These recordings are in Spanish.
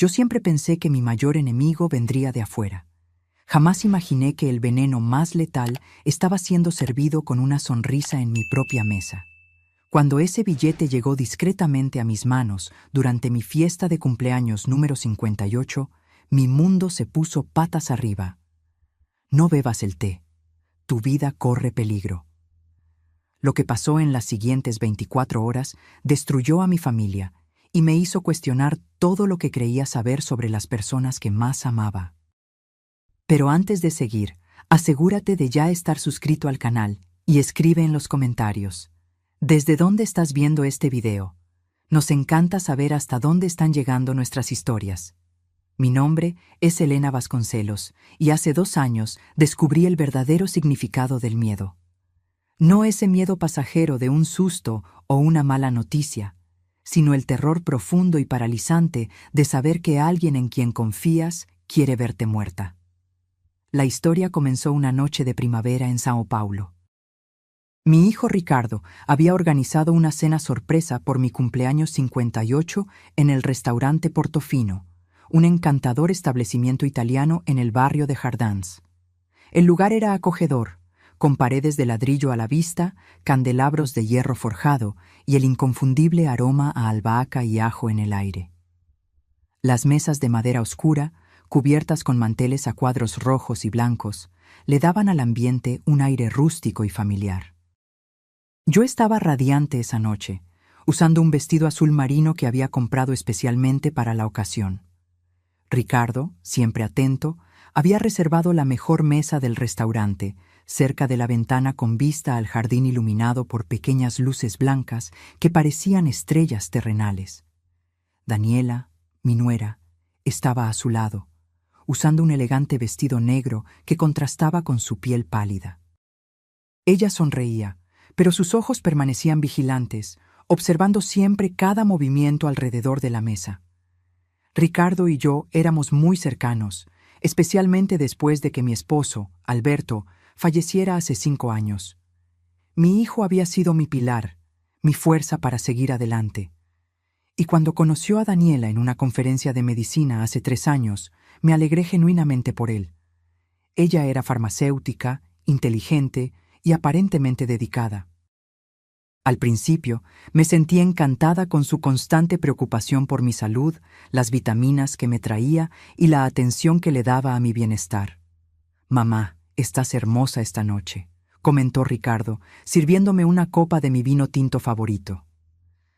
Yo siempre pensé que mi mayor enemigo vendría de afuera. Jamás imaginé que el veneno más letal estaba siendo servido con una sonrisa en mi propia mesa. Cuando ese billete llegó discretamente a mis manos durante mi fiesta de cumpleaños número 58, mi mundo se puso patas arriba. No bebas el té. Tu vida corre peligro. Lo que pasó en las siguientes 24 horas destruyó a mi familia y me hizo cuestionar todo lo que creía saber sobre las personas que más amaba. Pero antes de seguir, asegúrate de ya estar suscrito al canal y escribe en los comentarios: ¿desde dónde estás viendo este video? Nos encanta saber hasta dónde están llegando nuestras historias. Mi nombre es Elena Vasconcelos y hace 2 años descubrí el verdadero significado del miedo. No ese miedo pasajero de un susto o una mala noticia, sino el terror profundo y paralizante de saber que alguien en quien confías quiere verte muerta. La historia comenzó una noche de primavera en São Paulo. Mi hijo Ricardo había organizado una cena sorpresa por mi cumpleaños 58 en el restaurante Portofino, un encantador establecimiento italiano en el barrio de Jardins. El lugar era acogedor, con paredes de ladrillo a la vista, candelabros de hierro forjado y el inconfundible aroma a albahaca y ajo en el aire. Las mesas de madera oscura, cubiertas con manteles a cuadros rojos y blancos, le daban al ambiente un aire rústico y familiar. Yo estaba radiante esa noche, usando un vestido azul marino que había comprado especialmente para la ocasión. Ricardo, siempre atento, había reservado la mejor mesa del restaurante, cerca de la ventana con vista al jardín iluminado por pequeñas luces blancas que parecían estrellas terrenales. Daniela, mi nuera, estaba a su lado, usando un elegante vestido negro que contrastaba con su piel pálida. Ella sonreía, pero sus ojos permanecían vigilantes, observando siempre cada movimiento alrededor de la mesa. Ricardo y yo éramos muy cercanos, especialmente después de que mi esposo, Alberto, falleciera hace 5 años. Mi hijo había sido mi pilar, mi fuerza para seguir adelante. Y cuando conoció a Daniela en una conferencia de medicina hace 3 años, me alegré genuinamente por él. Ella era farmacéutica, inteligente y aparentemente dedicada. Al principio, me sentí encantada con su constante preocupación por mi salud, las vitaminas que me traía y la atención que le daba a mi bienestar. «Mamá, estás hermosa esta noche», comentó Ricardo, sirviéndome una copa de mi vino tinto favorito.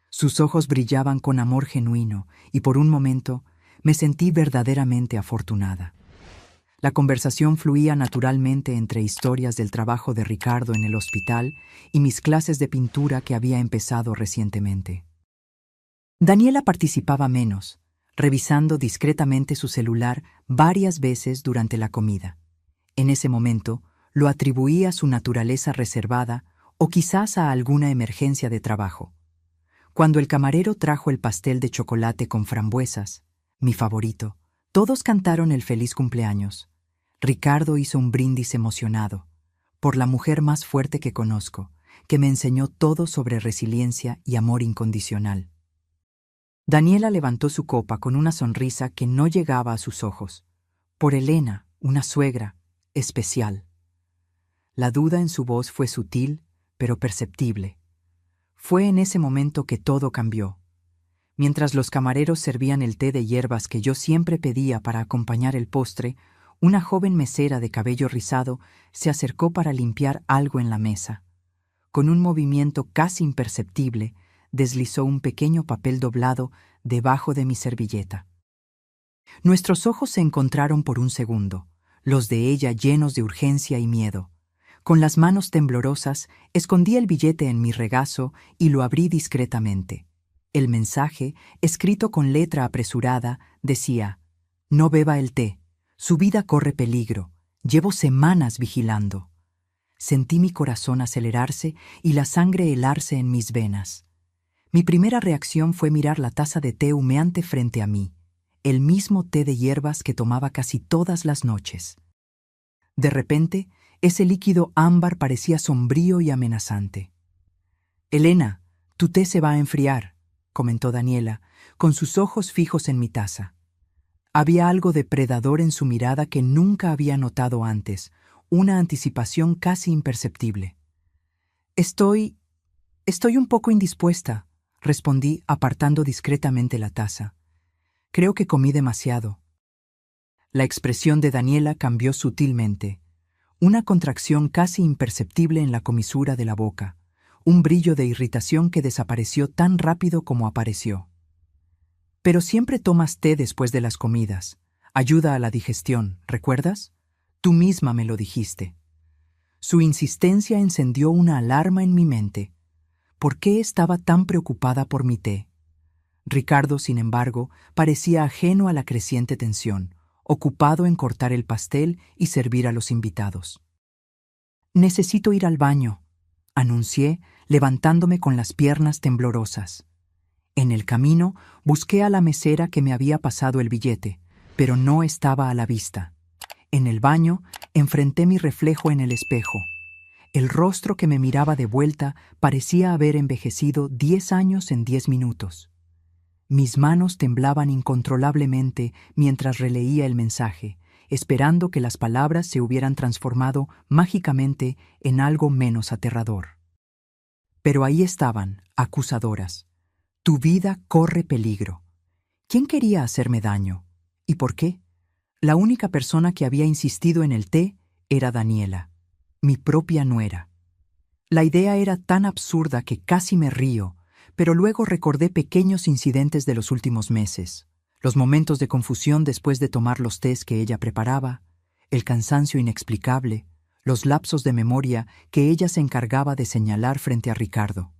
Sus ojos brillaban con amor genuino y por un momento me sentí verdaderamente afortunada. La conversación fluía naturalmente entre historias del trabajo de Ricardo en el hospital y mis clases de pintura que había empezado recientemente. Daniela participaba menos, revisando discretamente su celular varias veces durante la comida. En ese momento, lo atribuí a su naturaleza reservada o quizás a alguna emergencia de trabajo. Cuando el camarero trajo el pastel de chocolate con frambuesas, mi favorito, todos cantaron el feliz cumpleaños. Ricardo hizo un brindis emocionado, por la mujer más fuerte que conozco, que me enseñó todo sobre resiliencia y amor incondicional. Daniela levantó su copa con una sonrisa que no llegaba a sus ojos. Por Elena, una suegra especial. La duda en su voz fue sutil, pero perceptible. Fue en ese momento que todo cambió. Mientras los camareros servían el té de hierbas que yo siempre pedía para acompañar el postre, una joven mesera de cabello rizado se acercó para limpiar algo en la mesa. Con un movimiento casi imperceptible, deslizó un pequeño papel doblado debajo de mi servilleta. Nuestros ojos se encontraron por un segundo, los de ella llenos de urgencia y miedo. Con las manos temblorosas, escondí el billete en mi regazo y lo abrí discretamente. El mensaje, escrito con letra apresurada, decía: «No beba el té. Su vida corre peligro. Llevo semanas vigilando». Sentí mi corazón acelerarse y la sangre helarse en mis venas. Mi primera reacción fue mirar la taza de té humeante frente a mí, el mismo té de hierbas que tomaba casi todas las noches. De repente, ese líquido ámbar parecía sombrío y amenazante. «Elena, tu té se va a enfriar», comentó Daniela, con sus ojos fijos en mi taza. Había algo depredador en su mirada que nunca había notado antes, una anticipación casi imperceptible. Estoy un poco indispuesta, respondí apartando discretamente la taza. Creo que comí demasiado. La expresión de Daniela cambió sutilmente. Una contracción casi imperceptible en la comisura de la boca, un brillo de irritación que desapareció tan rápido como apareció. Pero siempre tomas té después de las comidas. Ayuda a la digestión, ¿recuerdas? Tú misma me lo dijiste. Su insistencia encendió una alarma en mi mente. ¿Por qué estaba tan preocupada por mi té? Ricardo, sin embargo, parecía ajeno a la creciente tensión, ocupado en cortar el pastel y servir a los invitados. «Necesito ir al baño», anuncié, levantándome con las piernas temblorosas. En el camino, busqué a la mesera que me había pasado el billete, pero no estaba a la vista. En el baño, enfrenté mi reflejo en el espejo. El rostro que me miraba de vuelta parecía haber envejecido 10 años en 10 minutos. Mis manos temblaban incontrolablemente mientras releía el mensaje, esperando que las palabras se hubieran transformado mágicamente en algo menos aterrador. Pero ahí estaban, acusadoras. Tu vida corre peligro. ¿Quién quería hacerme daño? ¿Y por qué? La única persona que había insistido en el té era Daniela, mi propia nuera. La idea era tan absurda que casi me río, pero luego recordé pequeños incidentes de los últimos meses, los momentos de confusión después de tomar los tés que ella preparaba, el cansancio inexplicable, los lapsos de memoria que ella se encargaba de señalar frente a Ricardo.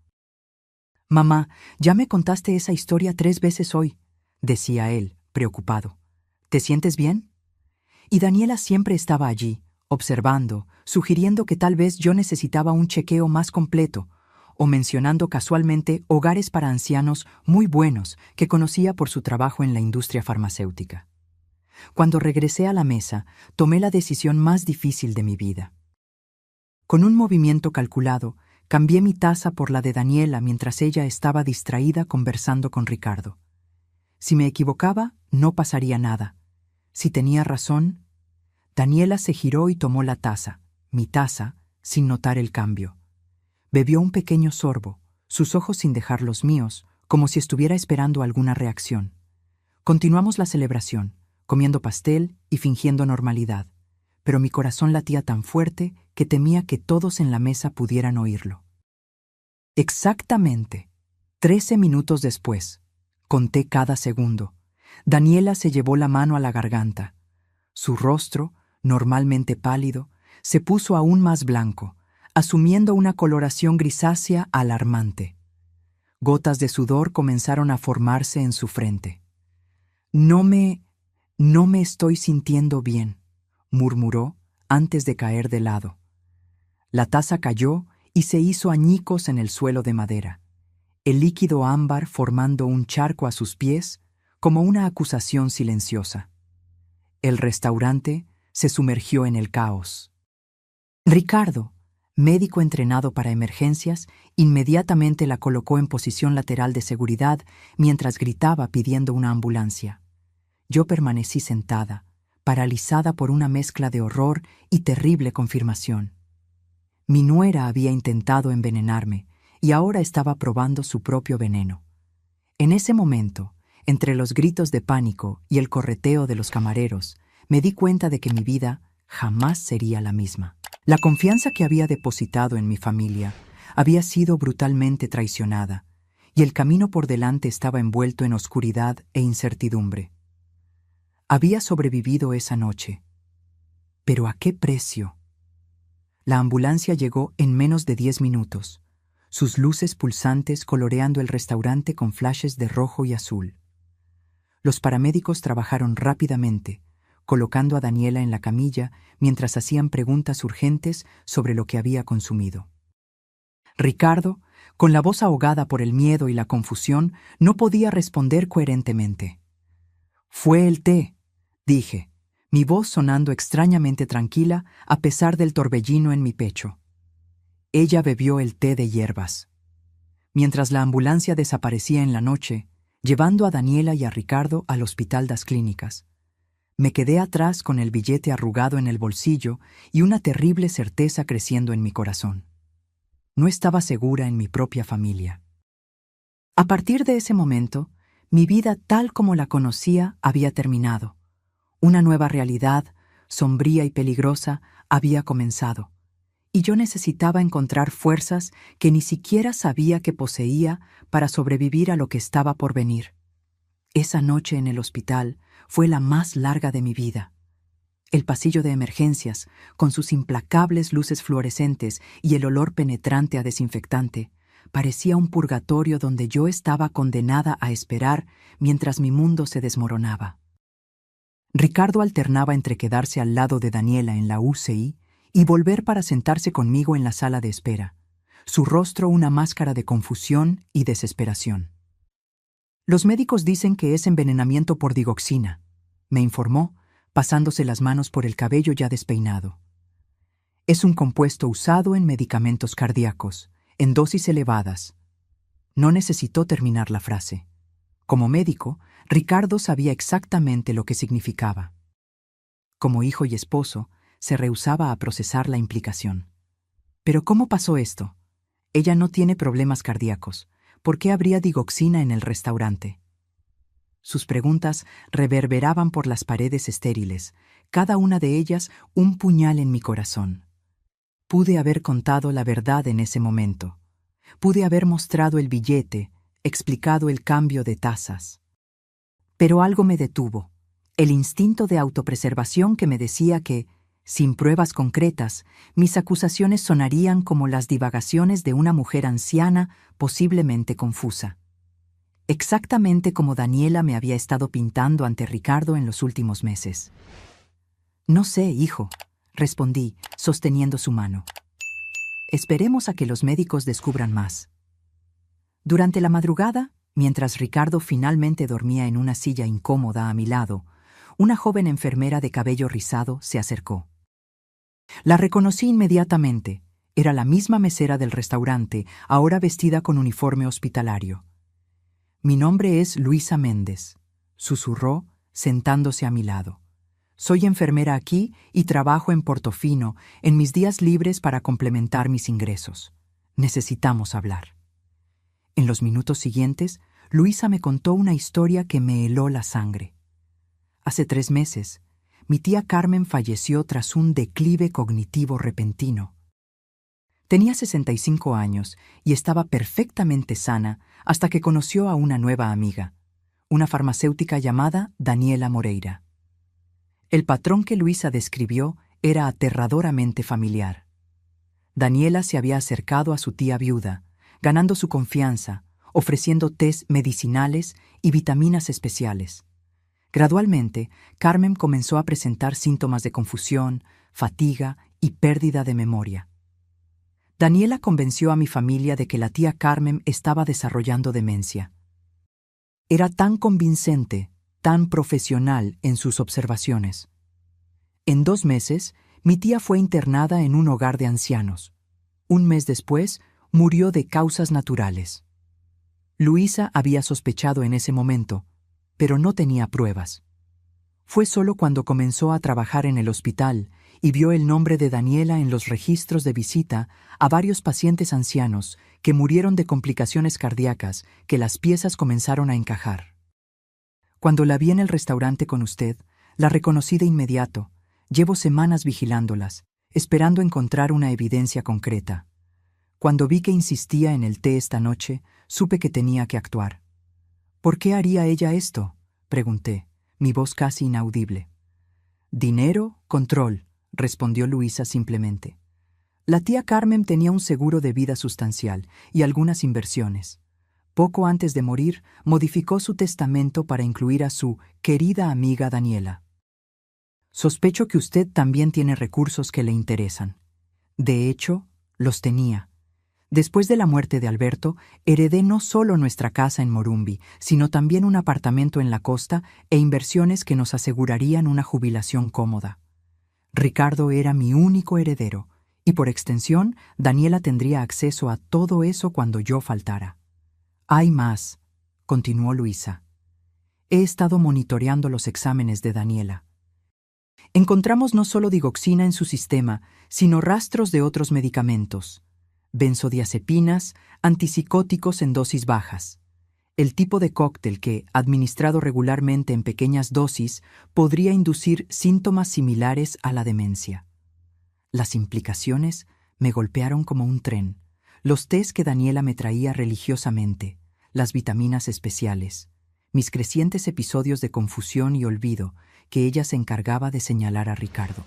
«Mamá, ya me contaste esa historia 3 veces hoy», decía él, preocupado. «¿Te sientes bien?» Y Daniela siempre estaba allí, observando, sugiriendo que tal vez yo necesitaba un chequeo más completo, o mencionando casualmente hogares para ancianos muy buenos que conocía por su trabajo en la industria farmacéutica. Cuando regresé a la mesa, tomé la decisión más difícil de mi vida. Con un movimiento calculado, cambié mi taza por la de Daniela mientras ella estaba distraída conversando con Ricardo. Si me equivocaba, no pasaría nada. Si tenía razón, Daniela se giró y tomó la taza, mi taza, sin notar el cambio. Bebió un pequeño sorbo, sus ojos sin dejar los míos, como si estuviera esperando alguna reacción. Continuamos la celebración, comiendo pastel y fingiendo normalidad, pero mi corazón latía tan fuerte que temía que todos en la mesa pudieran oírlo. Exactamente 13 minutos después, conté cada segundo, Daniela se llevó la mano a la garganta. Su rostro, normalmente pálido, se puso aún más blanco, asumiendo una coloración grisácea alarmante. Gotas de sudor comenzaron a formarse en su frente. No me estoy sintiendo bien», murmuró antes de caer de lado. La taza cayó y se hizo añicos en el suelo de madera, el líquido ámbar formando un charco a sus pies como una acusación silenciosa. El restaurante se sumergió en el caos. Ricardo, médico entrenado para emergencias, inmediatamente la colocó en posición lateral de seguridad mientras gritaba pidiendo una ambulancia. Yo permanecí sentada, paralizada por una mezcla de horror y terrible confirmación. Mi nuera había intentado envenenarme y ahora estaba probando su propio veneno. En ese momento, entre los gritos de pánico y el correteo de los camareros, me di cuenta de que mi vida jamás sería la misma. La confianza que había depositado en mi familia había sido brutalmente traicionada, y el camino por delante estaba envuelto en oscuridad e incertidumbre. Había sobrevivido esa noche, pero ¿a qué precio? La ambulancia llegó en menos de 10 minutos, sus luces pulsantes coloreando el restaurante con flashes de rojo y azul. Los paramédicos trabajaron rápidamente, colocando a Daniela en la camilla mientras hacían preguntas urgentes sobre lo que había consumido. Ricardo, con la voz ahogada por el miedo y la confusión, no podía responder coherentemente. «Fue el té», dije, mi voz sonando extrañamente tranquila a pesar del torbellino en mi pecho. Ella bebió el té de hierbas. Mientras la ambulancia desaparecía en la noche, llevando a Daniela y a Ricardo al Hospital das Clínicas, Me quedé atrás con el billete arrugado en el bolsillo y una terrible certeza creciendo en mi corazón. No estaba segura en mi propia familia. A partir de ese momento, mi vida tal como la conocía había terminado. Una nueva realidad, sombría y peligrosa, había comenzado. Y yo necesitaba encontrar fuerzas que ni siquiera sabía que poseía para sobrevivir a lo que estaba por venir. Esa noche en el hospital fue la más larga de mi vida. El pasillo de emergencias, con sus implacables luces fluorescentes y el olor penetrante a desinfectante, parecía un purgatorio donde yo estaba condenada a esperar mientras mi mundo se desmoronaba. Ricardo alternaba entre quedarse al lado de Daniela en la UCI y volver para sentarse conmigo en la sala de espera, su rostro una máscara de confusión y desesperación. Los médicos dicen que es envenenamiento por digoxina, me informó, pasándose las manos por el cabello ya despeinado. Es un compuesto usado en medicamentos cardíacos, en dosis elevadas. No necesitó terminar la frase. Como médico, Ricardo sabía exactamente lo que significaba. Como hijo y esposo, se rehusaba a procesar la implicación. ¿Pero cómo pasó esto? Ella no tiene problemas cardíacos. ¿Por qué habría digoxina en el restaurante? Sus preguntas reverberaban por las paredes estériles, cada una de ellas un puñal en mi corazón. Pude haber contado la verdad en ese momento. Pude haber mostrado el billete, explicado el cambio de tazas. Pero algo me detuvo, el instinto de autopreservación que me decía que, sin pruebas concretas, mis acusaciones sonarían como las divagaciones de una mujer anciana posiblemente confusa. Exactamente como Daniela me había estado pintando ante Ricardo en los últimos meses. No sé, hijo, respondí, sosteniendo su mano. Esperemos a que los médicos descubran más. Durante la madrugada, mientras Ricardo finalmente dormía en una silla incómoda a mi lado, una joven enfermera de cabello rizado se acercó. La reconocí inmediatamente. Era la misma mesera del restaurante, ahora vestida con uniforme hospitalario. «Mi nombre es Luisa Méndez», susurró, sentándose a mi lado. «Soy enfermera aquí y trabajo en Portofino en mis días libres para complementar mis ingresos. Necesitamos hablar». En los minutos siguientes, Luisa me contó una historia que me heló la sangre. Hace 3 meses, mi tía Carmen falleció tras un declive cognitivo repentino. Tenía 65 años y estaba perfectamente sana hasta que conoció a una nueva amiga, una farmacéutica llamada Daniela Moreira. El patrón que Luisa describió era aterradoramente familiar. Daniela se había acercado a su tía viuda, ganando su confianza, ofreciendo tés medicinales y vitaminas especiales. Gradualmente, Carmen comenzó a presentar síntomas de confusión, fatiga y pérdida de memoria. Daniela convenció a mi familia de que la tía Carmen estaba desarrollando demencia. Era tan convincente, tan profesional en sus observaciones. En 2 meses, mi tía fue internada en un hogar de ancianos. 1 mes después, murió de causas naturales. Luisa había sospechado en ese momento, pero no tenía pruebas. Fue solo cuando comenzó a trabajar en el hospital y vio el nombre de Daniela en los registros de visita a varios pacientes ancianos que murieron de complicaciones cardíacas que las piezas comenzaron a encajar. Cuando la vi en el restaurante con usted, la reconocí de inmediato. Llevo semanas vigilándolas, esperando encontrar una evidencia concreta. Cuando vi que insistía en el té esta noche, supe que tenía que actuar. «¿Por qué haría ella esto?», pregunté, mi voz casi inaudible. «Dinero, control», respondió Luisa simplemente. La tía Carmen tenía un seguro de vida sustancial y algunas inversiones. Poco antes de morir, modificó su testamento para incluir a su querida amiga Daniela. Sospecho que usted también tiene recursos que le interesan. De hecho, los tenía. Después de la muerte de Alberto, heredé no solo nuestra casa en Morumbi, sino también un apartamento en la costa e inversiones que nos asegurarían una jubilación cómoda. Ricardo era mi único heredero, y por extensión, Daniela tendría acceso a todo eso cuando yo faltara. «Hay más», continuó Luisa. «He estado monitoreando los exámenes de Daniela. Encontramos no solo digoxina en su sistema, sino rastros de otros medicamentos, benzodiazepinas, antipsicóticos en dosis bajas. El tipo de cóctel que, administrado regularmente en pequeñas dosis, podría inducir síntomas similares a la demencia. Las implicaciones me golpearon como un tren. Los tés que Daniela me traía religiosamente, las vitaminas especiales, mis crecientes episodios de confusión y olvido que ella se encargaba de señalar a Ricardo.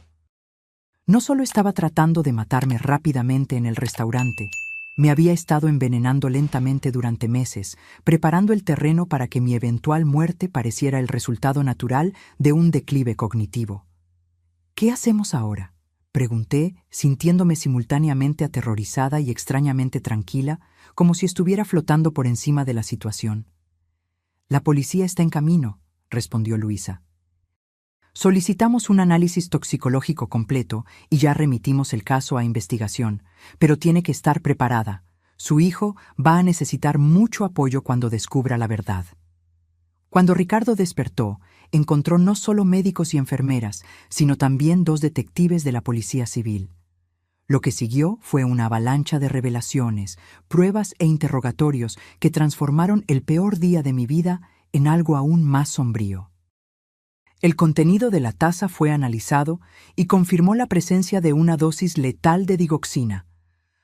No solo estaba tratando de matarme rápidamente en el restaurante, me había estado envenenando lentamente durante meses, preparando el terreno para que mi eventual muerte pareciera el resultado natural de un declive cognitivo. ¿Qué hacemos ahora?, pregunté, sintiéndome simultáneamente aterrorizada y extrañamente tranquila, como si estuviera flotando por encima de la situación. «La policía está en camino», respondió Luisa. «Solicitamos un análisis toxicológico completo y ya remitimos el caso a investigación, pero tiene que estar preparada. Su hijo va a necesitar mucho apoyo cuando descubra la verdad». Cuando Ricardo despertó, encontró no solo médicos y enfermeras, sino también 2 detectives de la Policía Civil. Lo que siguió fue una avalancha de revelaciones, pruebas e interrogatorios que transformaron el peor día de mi vida en algo aún más sombrío. El contenido de la taza fue analizado y confirmó la presencia de una dosis letal de digoxina,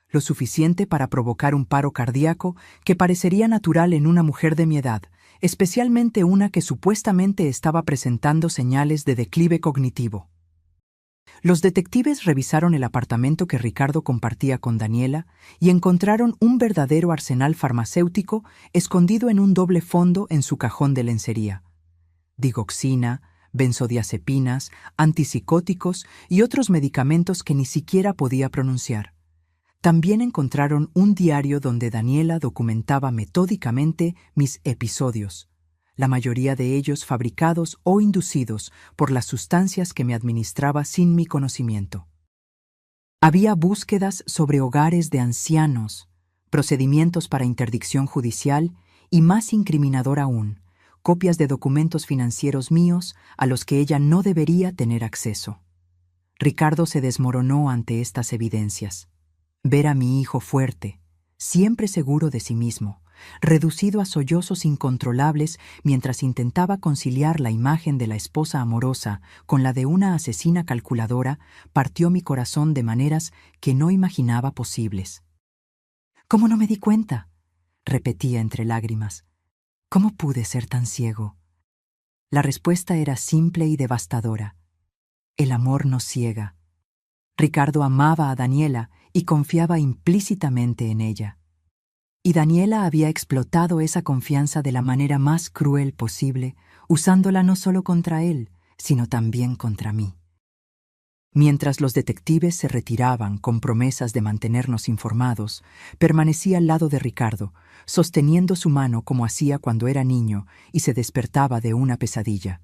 lo suficiente para provocar un paro cardíaco que parecería natural en una mujer de mi edad, especialmente una que supuestamente estaba presentando señales de declive cognitivo. Los detectives revisaron el apartamento que Ricardo compartía con Daniela y encontraron un verdadero arsenal farmacéutico escondido en un doble fondo en su cajón de lencería. Digoxina, benzodiazepinas, antipsicóticos y otros medicamentos que ni siquiera podía pronunciar. También encontraron un diario donde Daniela documentaba metódicamente mis episodios, la mayoría de ellos fabricados o inducidos por las sustancias que me administraba sin mi conocimiento. Había búsquedas sobre hogares de ancianos, procedimientos para interdicción judicial y, más incriminador aún, copias de documentos financieros míos a los que ella no debería tener acceso. Ricardo se desmoronó ante estas evidencias. Ver a mi hijo fuerte, siempre seguro de sí mismo, reducido a sollozos incontrolables mientras intentaba conciliar la imagen de la esposa amorosa con la de una asesina calculadora, partió mi corazón de maneras que no imaginaba posibles. «¿Cómo no me di cuenta?», repetía entre lágrimas. «¿Cómo pude ser tan ciego?». La respuesta era simple y devastadora. El amor nos ciega. Ricardo amaba a Daniela y confiaba implícitamente en ella. Y Daniela había explotado esa confianza de la manera más cruel posible, usándola no solo contra él, sino también contra mí. Mientras los detectives se retiraban con promesas de mantenernos informados, permanecí al lado de Ricardo, sosteniendo su mano como hacía cuando era niño y se despertaba de una pesadilla.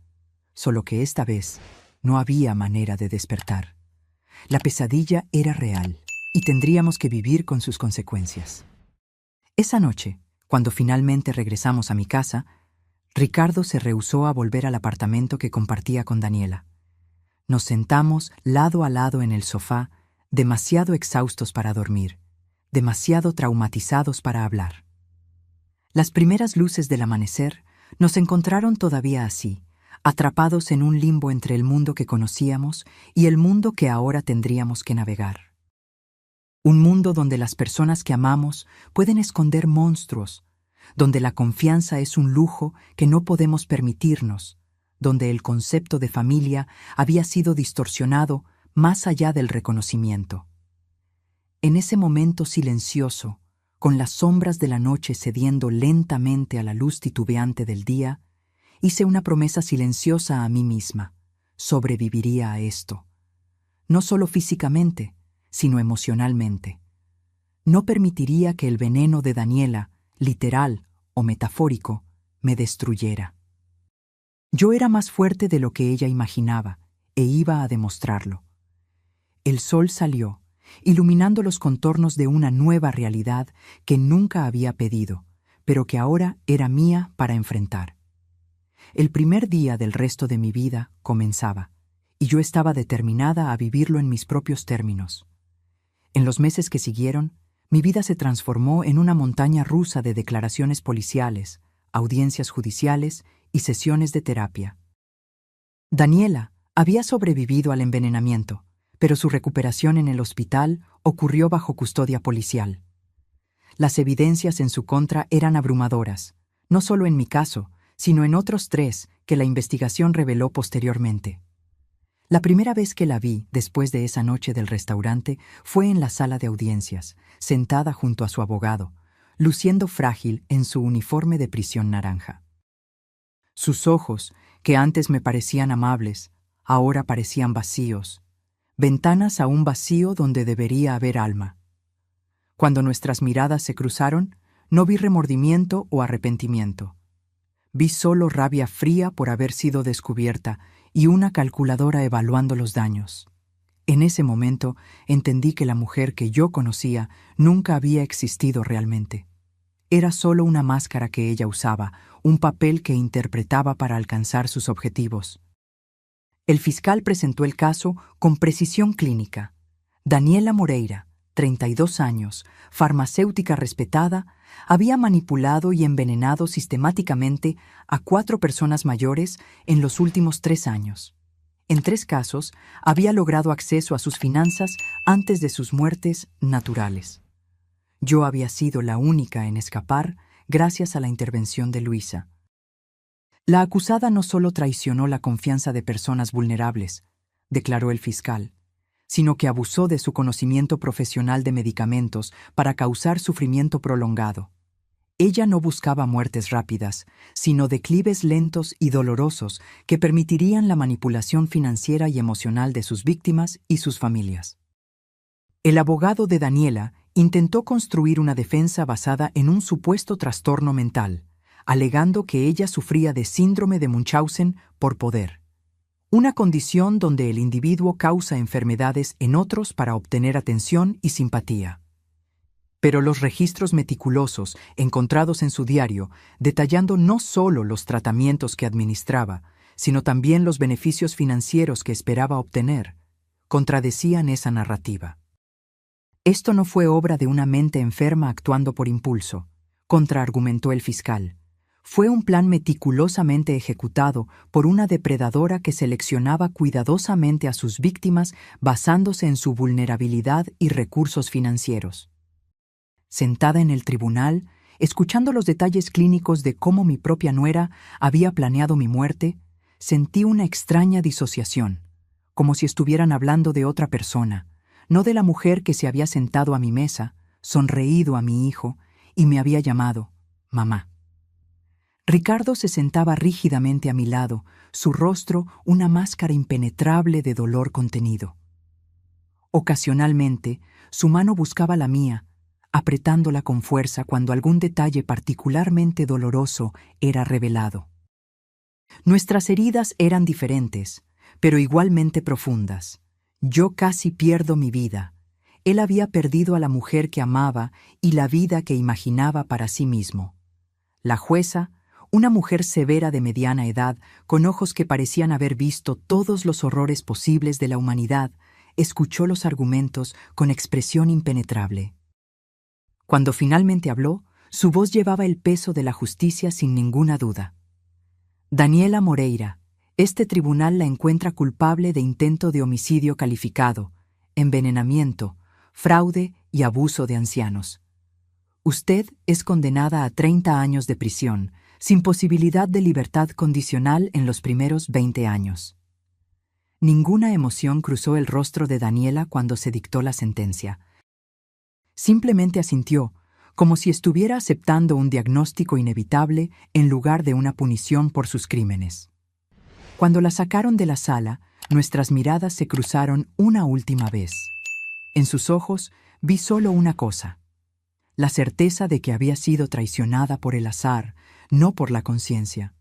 Solo que esta vez no había manera de despertar. La pesadilla era real y tendríamos que vivir con sus consecuencias. Esa noche, cuando finalmente regresamos a mi casa, Ricardo se rehusó a volver al apartamento que compartía con Daniela. Nos sentamos lado a lado en el sofá, demasiado exhaustos para dormir, demasiado traumatizados para hablar. Las primeras luces del amanecer nos encontraron todavía así, atrapados en un limbo entre el mundo que conocíamos y el mundo que ahora tendríamos que navegar. Un mundo donde las personas que amamos pueden esconder monstruos, donde la confianza es un lujo que no podemos permitirnos, donde el concepto de familia había sido distorsionado más allá del reconocimiento. En ese momento silencioso, con las sombras de la noche cediendo lentamente a la luz titubeante del día, hice una promesa silenciosa a mí misma. Sobreviviría a esto. No solo físicamente, sino emocionalmente. No permitiría que el veneno de Daniela, literal o metafórico, me destruyera. Yo era más fuerte de lo que ella imaginaba, e iba a demostrarlo. El sol salió, iluminando los contornos de una nueva realidad que nunca había pedido, pero que ahora era mía para enfrentar. El primer día del resto de mi vida comenzaba, y yo estaba determinada a vivirlo en mis propios términos. En los meses que siguieron, mi vida se transformó en una montaña rusa de declaraciones policiales, audiencias judiciales y sesiones de terapia. Daniela había sobrevivido al envenenamiento, pero su recuperación en el hospital ocurrió bajo custodia policial. Las evidencias en su contra eran abrumadoras, no solo en mi caso, sino en otros 3 que la investigación reveló posteriormente. La primera vez que la vi, después de esa noche del restaurante, fue en la sala de audiencias, sentada junto a su abogado, luciendo frágil en su uniforme de prisión naranja. Sus ojos, que antes me parecían amables, ahora parecían vacíos, ventanas a un vacío donde debería haber alma. Cuando nuestras miradas se cruzaron, no vi remordimiento o arrepentimiento. Vi solo rabia fría por haber sido descubierta y una calculadora evaluando los daños. En ese momento entendí que la mujer que yo conocía nunca había existido realmente. Era solo una máscara que ella usaba, un papel que interpretaba para alcanzar sus objetivos. El fiscal presentó el caso con precisión clínica. Daniela Moreira, 32 años, farmacéutica respetada, había manipulado y envenenado sistemáticamente a 4 personas mayores en los últimos 3 años. En 3 casos, había logrado acceso a sus finanzas antes de sus muertes naturales. Yo había sido la única en escapar gracias a la intervención de Luisa. La acusada no solo traicionó la confianza de personas vulnerables, declaró el fiscal, sino que abusó de su conocimiento profesional de medicamentos para causar sufrimiento prolongado. Ella no buscaba muertes rápidas, sino declives lentos y dolorosos que permitirían la manipulación financiera y emocional de sus víctimas y sus familias. El abogado de Daniela intentó construir una defensa basada en un supuesto trastorno mental, alegando que ella sufría de síndrome de Munchausen por poder, una condición donde el individuo causa enfermedades en otros para obtener atención y simpatía. Pero los registros meticulosos encontrados en su diario, detallando no solo los tratamientos que administraba, sino también los beneficios financieros que esperaba obtener, contradecían esa narrativa. Esto no fue obra de una mente enferma actuando por impulso, contraargumentó el fiscal. Fue un plan meticulosamente ejecutado por una depredadora que seleccionaba cuidadosamente a sus víctimas basándose en su vulnerabilidad y recursos financieros. Sentada en el tribunal, escuchando los detalles clínicos de cómo mi propia nuera había planeado mi muerte, sentí una extraña disociación, como si estuvieran hablando de otra persona, no de la mujer que se había sentado a mi mesa, sonreído a mi hijo y me había llamado mamá. Ricardo se sentaba rígidamente a mi lado, su rostro una máscara impenetrable de dolor contenido. Ocasionalmente, su mano buscaba la mía, apretándola con fuerza cuando algún detalle particularmente doloroso era revelado. Nuestras heridas eran diferentes, pero igualmente profundas. Yo casi pierdo mi vida. Él había perdido a la mujer que amaba y la vida que imaginaba para sí mismo. La jueza, una mujer severa de mediana edad, con ojos que parecían haber visto todos los horrores posibles de la humanidad, escuchó los argumentos con expresión impenetrable. Cuando finalmente habló, su voz llevaba el peso de la justicia sin ninguna duda. Daniela Moreira, este tribunal la encuentra culpable de intento de homicidio calificado, envenenamiento, fraude y abuso de ancianos. Usted es condenada a 30 años de prisión, sin posibilidad de libertad condicional en los primeros 20 años. Ninguna emoción cruzó el rostro de Daniela cuando se dictó la sentencia. Simplemente asintió, como si estuviera aceptando un diagnóstico inevitable en lugar de una punición por sus crímenes. Cuando la sacaron de la sala, nuestras miradas se cruzaron una última vez. En sus ojos vi solo una cosa: la certeza de que había sido traicionada por el azar, no por la conciencia.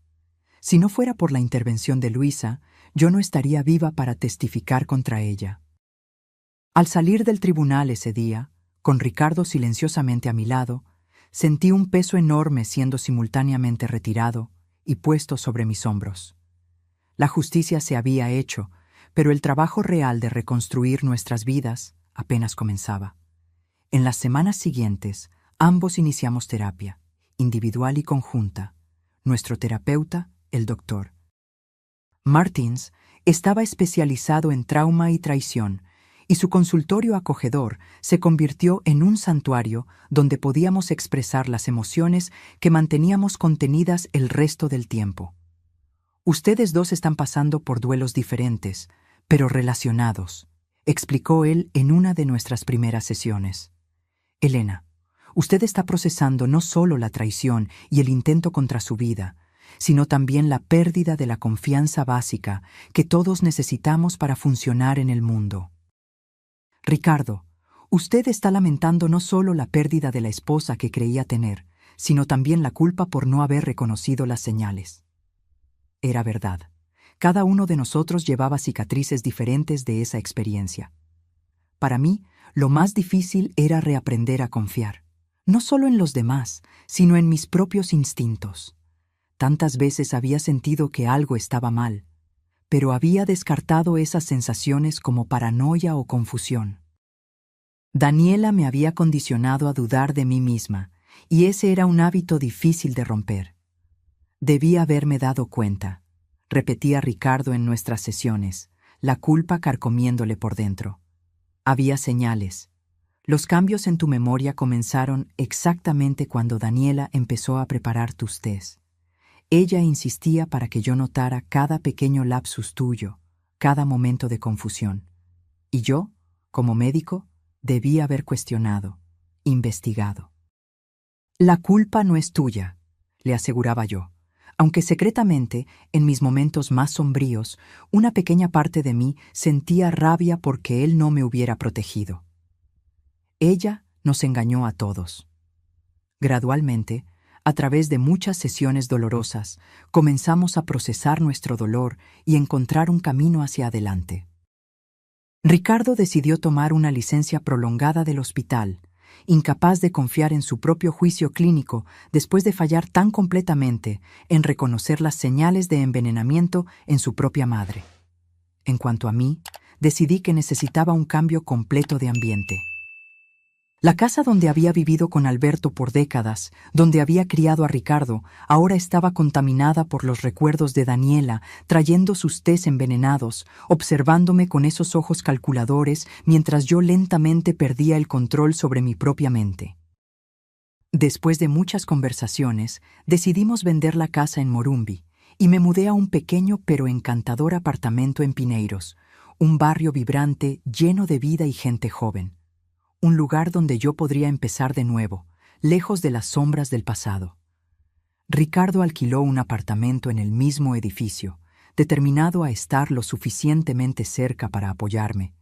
Si no fuera por la intervención de Luisa, yo no estaría viva para testificar contra ella. Al salir del tribunal ese día, con Ricardo silenciosamente a mi lado, sentí un peso enorme siendo simultáneamente retirado y puesto sobre mis hombros. La justicia se había hecho, pero el trabajo real de reconstruir nuestras vidas apenas comenzaba. En las semanas siguientes, ambos iniciamos terapia, individual y conjunta. Nuestro terapeuta, el Dr. Martins, estaba especializado en trauma y traición, y su consultorio acogedor se convirtió en un santuario donde podíamos expresar las emociones que manteníamos contenidas el resto del tiempo. Ustedes dos están pasando por duelos diferentes, pero relacionados, explicó él en una de nuestras primeras sesiones. Elena, usted está procesando no solo la traición y el intento contra su vida, sino también la pérdida de la confianza básica que todos necesitamos para funcionar en el mundo. Ricardo, usted está lamentando no solo la pérdida de la esposa que creía tener, sino también la culpa por no haber reconocido las señales. Era verdad. Cada uno de nosotros llevaba cicatrices diferentes de esa experiencia. Para mí, lo más difícil era reaprender a confiar, no solo en los demás, sino en mis propios instintos. Tantas veces había sentido que algo estaba mal, pero había descartado esas sensaciones como paranoia o confusión. Daniela me había condicionado a dudar de mí misma, y ese era un hábito difícil de romper. Debí haberme dado cuenta, repetía Ricardo en nuestras sesiones, la culpa carcomiéndole por dentro. Había señales. Los cambios en tu memoria comenzaron exactamente cuando Daniela empezó a preparar tus tés. Ella insistía para que yo notara cada pequeño lapsus tuyo, cada momento de confusión. Y yo, como médico, debí haber cuestionado, investigado. La culpa no es tuya, le aseguraba yo, aunque secretamente, en mis momentos más sombríos, una pequeña parte de mí sentía rabia porque él no me hubiera protegido. Ella nos engañó a todos. Gradualmente, a través de muchas sesiones dolorosas, comenzamos a procesar nuestro dolor y encontrar un camino hacia adelante. Ricardo decidió tomar una licencia prolongada del hospital, incapaz de confiar en su propio juicio clínico después de fallar tan completamente en reconocer las señales de envenenamiento en su propia madre. En cuanto a mí, decidí que necesitaba un cambio completo de ambiente. La casa donde había vivido con Alberto por décadas, donde había criado a Ricardo, ahora estaba contaminada por los recuerdos de Daniela, trayendo sus tés envenenados, observándome con esos ojos calculadores mientras yo lentamente perdía el control sobre mi propia mente. Después de muchas conversaciones, decidimos vender la casa en Morumbi y me mudé a un pequeño pero encantador apartamento en Pineiros, un barrio vibrante lleno de vida y gente joven. Un lugar donde yo podría empezar de nuevo, lejos de las sombras del pasado. Ricardo alquiló un apartamento en el mismo edificio, determinado a estar lo suficientemente cerca para apoyarme,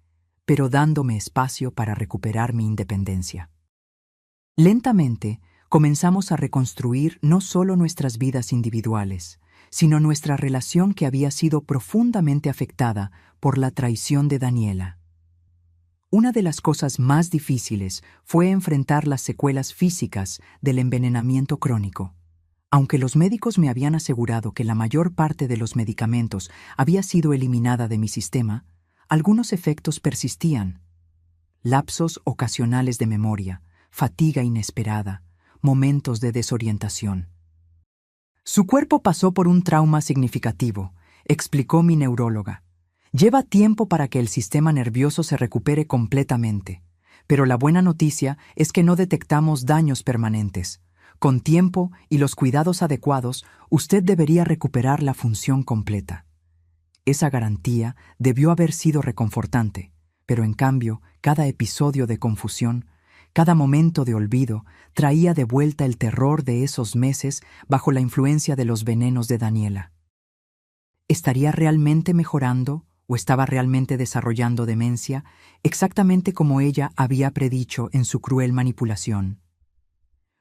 pero dándome espacio para recuperar mi independencia. Lentamente, comenzamos a reconstruir no solo nuestras vidas individuales, sino nuestra relación que había sido profundamente afectada por la traición de Daniela. Una de las cosas más difíciles fue enfrentar las secuelas físicas del envenenamiento crónico. Aunque los médicos me habían asegurado que la mayor parte de los medicamentos había sido eliminada de mi sistema, algunos efectos persistían. Lapsos ocasionales de memoria, fatiga inesperada, momentos de desorientación. Su cuerpo pasó por un trauma significativo, explicó mi neuróloga. Lleva tiempo para que el sistema nervioso se recupere completamente, pero la buena noticia es que no detectamos daños permanentes. Con tiempo y los cuidados adecuados, usted debería recuperar la función completa. Esa garantía debió haber sido reconfortante, pero en cambio, cada episodio de confusión, cada momento de olvido, traía de vuelta el terror de esos meses bajo la influencia de los venenos de Daniela. ¿Estaría realmente mejorando o estaba realmente desarrollando demencia, exactamente como ella había predicho en su cruel manipulación?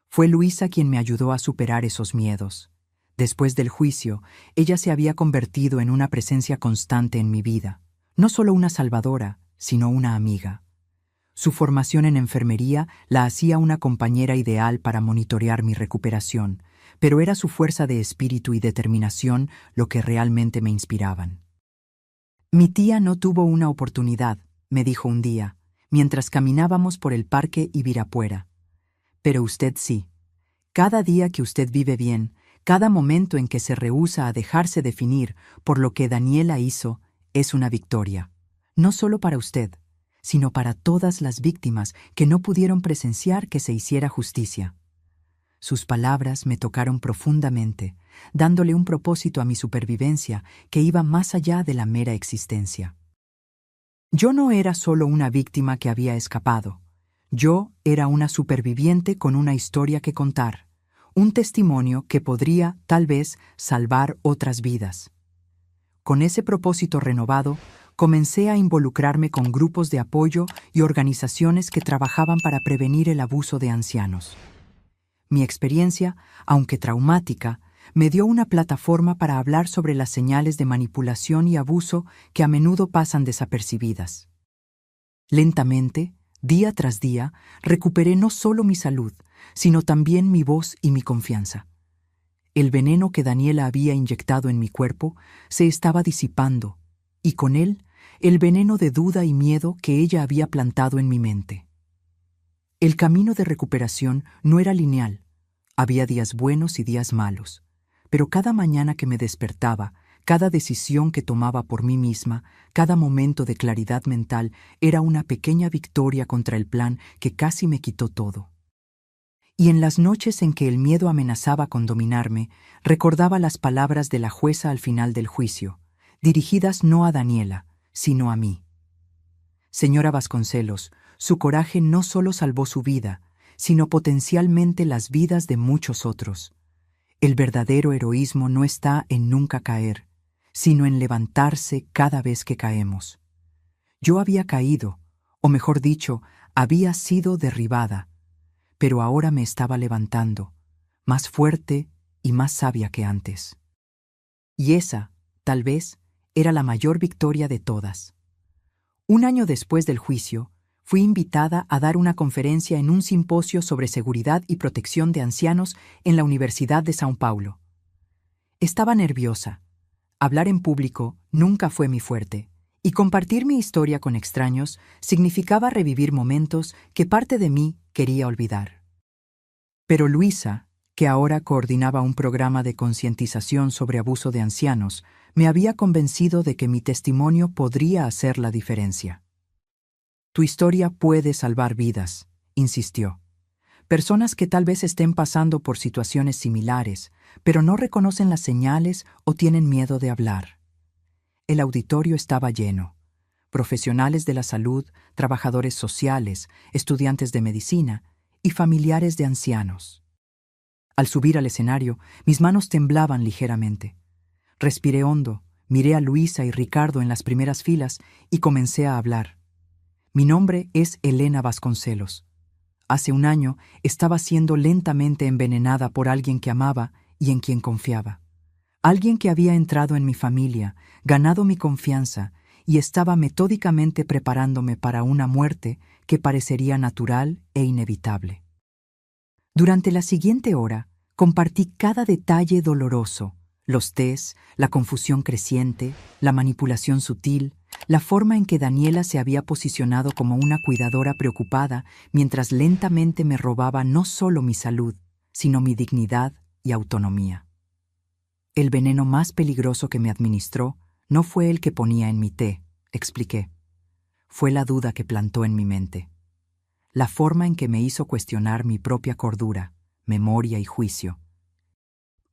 Fue Luisa quien me ayudó a superar esos miedos. Después del juicio, ella se había convertido en una presencia constante en mi vida, no solo una salvadora, sino una amiga. Su formación en enfermería la hacía una compañera ideal para monitorear mi recuperación, pero era su fuerza de espíritu y determinación lo que realmente me inspiraban. Mi tía no tuvo una oportunidad, me dijo un día, mientras caminábamos por el parque Ibirapuera. Pero usted sí. Cada día que usted vive bien, cada momento en que se rehúsa a dejarse definir por lo que Daniela hizo, es una victoria. No solo para usted, sino para todas las víctimas que no pudieron presenciar que se hiciera justicia. Sus palabras me tocaron profundamente, dándole un propósito a mi supervivencia que iba más allá de la mera existencia. Yo no era solo una víctima que había escapado. Yo era una superviviente con una historia que contar, un testimonio que podría, tal vez, salvar otras vidas. Con ese propósito renovado, comencé a involucrarme con grupos de apoyo y organizaciones que trabajaban para prevenir el abuso de ancianos. Mi experiencia, aunque traumática, me dio una plataforma para hablar sobre las señales de manipulación y abuso que a menudo pasan desapercibidas. Lentamente, día tras día, recuperé no solo mi salud, sino también mi voz y mi confianza. El veneno que Daniela había inyectado en mi cuerpo se estaba disipando, y con él, el veneno de duda y miedo que ella había plantado en mi mente. El camino de recuperación no era lineal. Había días buenos y días malos, pero cada mañana que me despertaba, cada decisión que tomaba por mí misma, cada momento de claridad mental era una pequeña victoria contra el plan que casi me quitó todo. Y en las noches en que el miedo amenazaba con dominarme, recordaba las palabras de la jueza al final del juicio, dirigidas no a Daniela, sino a mí. Señora Vasconcelos, su coraje no solo salvó su vida, sino potencialmente las vidas de muchos otros. El verdadero heroísmo no está en nunca caer, sino en levantarse cada vez que caemos. Yo había caído, o mejor dicho, había sido derribada, pero ahora me estaba levantando, más fuerte y más sabia que antes. Y esa, tal vez, era la mayor victoria de todas. Un año después del juicio, fui invitada a dar una conferencia en un simposio sobre seguridad y protección de ancianos en la Universidad de São Paulo. Estaba nerviosa. Hablar en público nunca fue mi fuerte, y compartir mi historia con extraños significaba revivir momentos que parte de mí quería olvidar. Pero Luisa, que ahora coordinaba un programa de concientización sobre abuso de ancianos, me había convencido de que mi testimonio podría hacer la diferencia. Tu historia puede salvar vidas, insistió. Personas que tal vez estén pasando por situaciones similares, pero no reconocen las señales o tienen miedo de hablar. El auditorio estaba lleno. Profesionales de la salud, trabajadores sociales, estudiantes de medicina y familiares de ancianos. Al subir al escenario, mis manos temblaban ligeramente. Respiré hondo, miré a Luisa y Ricardo en las primeras filas y comencé a hablar. Mi nombre es Elena Vasconcelos. Hace un año estaba siendo lentamente envenenada por alguien que amaba y en quien confiaba. Alguien que había entrado en mi familia, ganado mi confianza y estaba metódicamente preparándome para una muerte que parecería natural e inevitable. Durante la siguiente hora, compartí cada detalle doloroso, los tés, la confusión creciente, la manipulación sutil, la forma en que Daniela se había posicionado como una cuidadora preocupada mientras lentamente me robaba no solo mi salud, sino mi dignidad y autonomía. El veneno más peligroso que me administró no fue el que ponía en mi té, expliqué. Fue la duda que plantó en mi mente. La forma en que me hizo cuestionar mi propia cordura, memoria y juicio.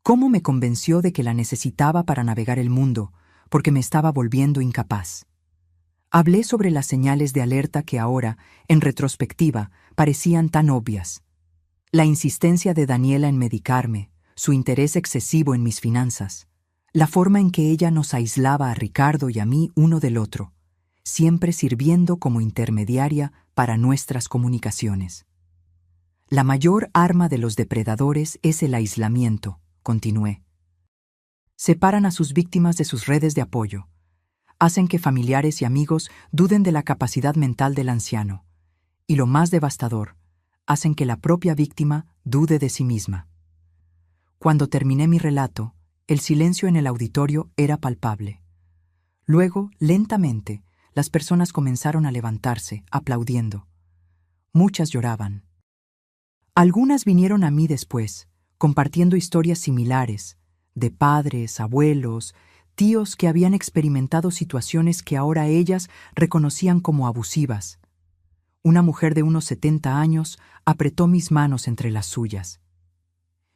Cómo me convenció de que la necesitaba para navegar el mundo, porque me estaba volviendo incapaz. Hablé sobre las señales de alerta que ahora, en retrospectiva, parecían tan obvias. La insistencia de Daniela en medicarme, su interés excesivo en mis finanzas, la forma en que ella nos aislaba a Ricardo y a mí uno del otro, siempre sirviendo como intermediaria para nuestras comunicaciones. La mayor arma de los depredadores es el aislamiento, continué. Separan a sus víctimas de sus redes de apoyo. Hacen que familiares y amigos duden de la capacidad mental del anciano. Y lo más devastador, hacen que la propia víctima dude de sí misma. Cuando terminé mi relato, el silencio en el auditorio era palpable. Luego, lentamente, las personas comenzaron a levantarse, aplaudiendo. Muchas lloraban. Algunas vinieron a mí después, compartiendo historias similares, de padres, abuelos, tíos que habían experimentado situaciones que ahora ellas reconocían como abusivas. Una mujer de unos 70 años apretó mis manos entre las suyas.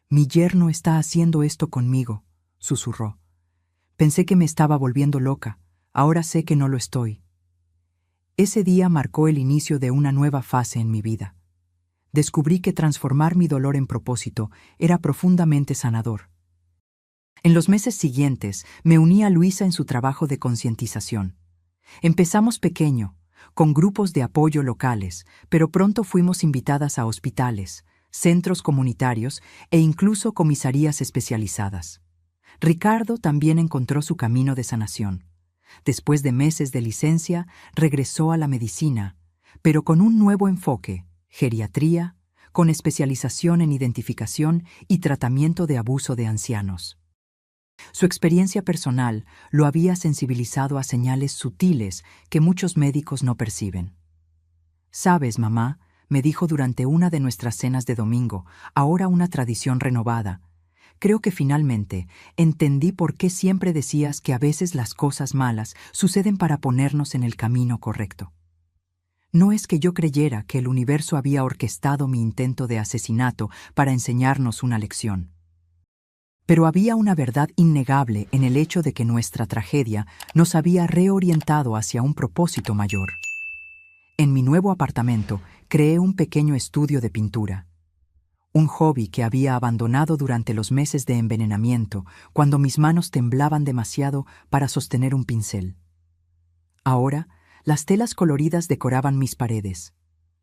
«Mi yerno está haciendo esto conmigo», susurró. «Pensé que me estaba volviendo loca, ahora sé que no lo estoy». Ese día marcó el inicio de una nueva fase en mi vida. Descubrí que transformar mi dolor en propósito era profundamente sanador. En los meses siguientes, me uní a Luisa en su trabajo de concientización. Empezamos pequeño, con grupos de apoyo locales, pero pronto fuimos invitadas a hospitales, centros comunitarios e incluso comisarías especializadas. Ricardo también encontró su camino de sanación. Después de meses de licencia, regresó a la medicina, pero con un nuevo enfoque: geriatría, con especialización en identificación y tratamiento de abuso de ancianos. Su experiencia personal lo había sensibilizado a señales sutiles que muchos médicos no perciben. «Sabes, mamá», me dijo durante una de nuestras cenas de domingo, ahora una tradición renovada, «creo que finalmente entendí por qué siempre decías que a veces las cosas malas suceden para ponernos en el camino correcto». No es que yo creyera que el universo había orquestado mi intento de asesinato para enseñarnos una lección. Pero había una verdad innegable en el hecho de que nuestra tragedia nos había reorientado hacia un propósito mayor. En mi nuevo apartamento creé un pequeño estudio de pintura. Un hobby que había abandonado durante los meses de envenenamiento, cuando mis manos temblaban demasiado para sostener un pincel. Ahora, las telas coloridas decoraban mis paredes.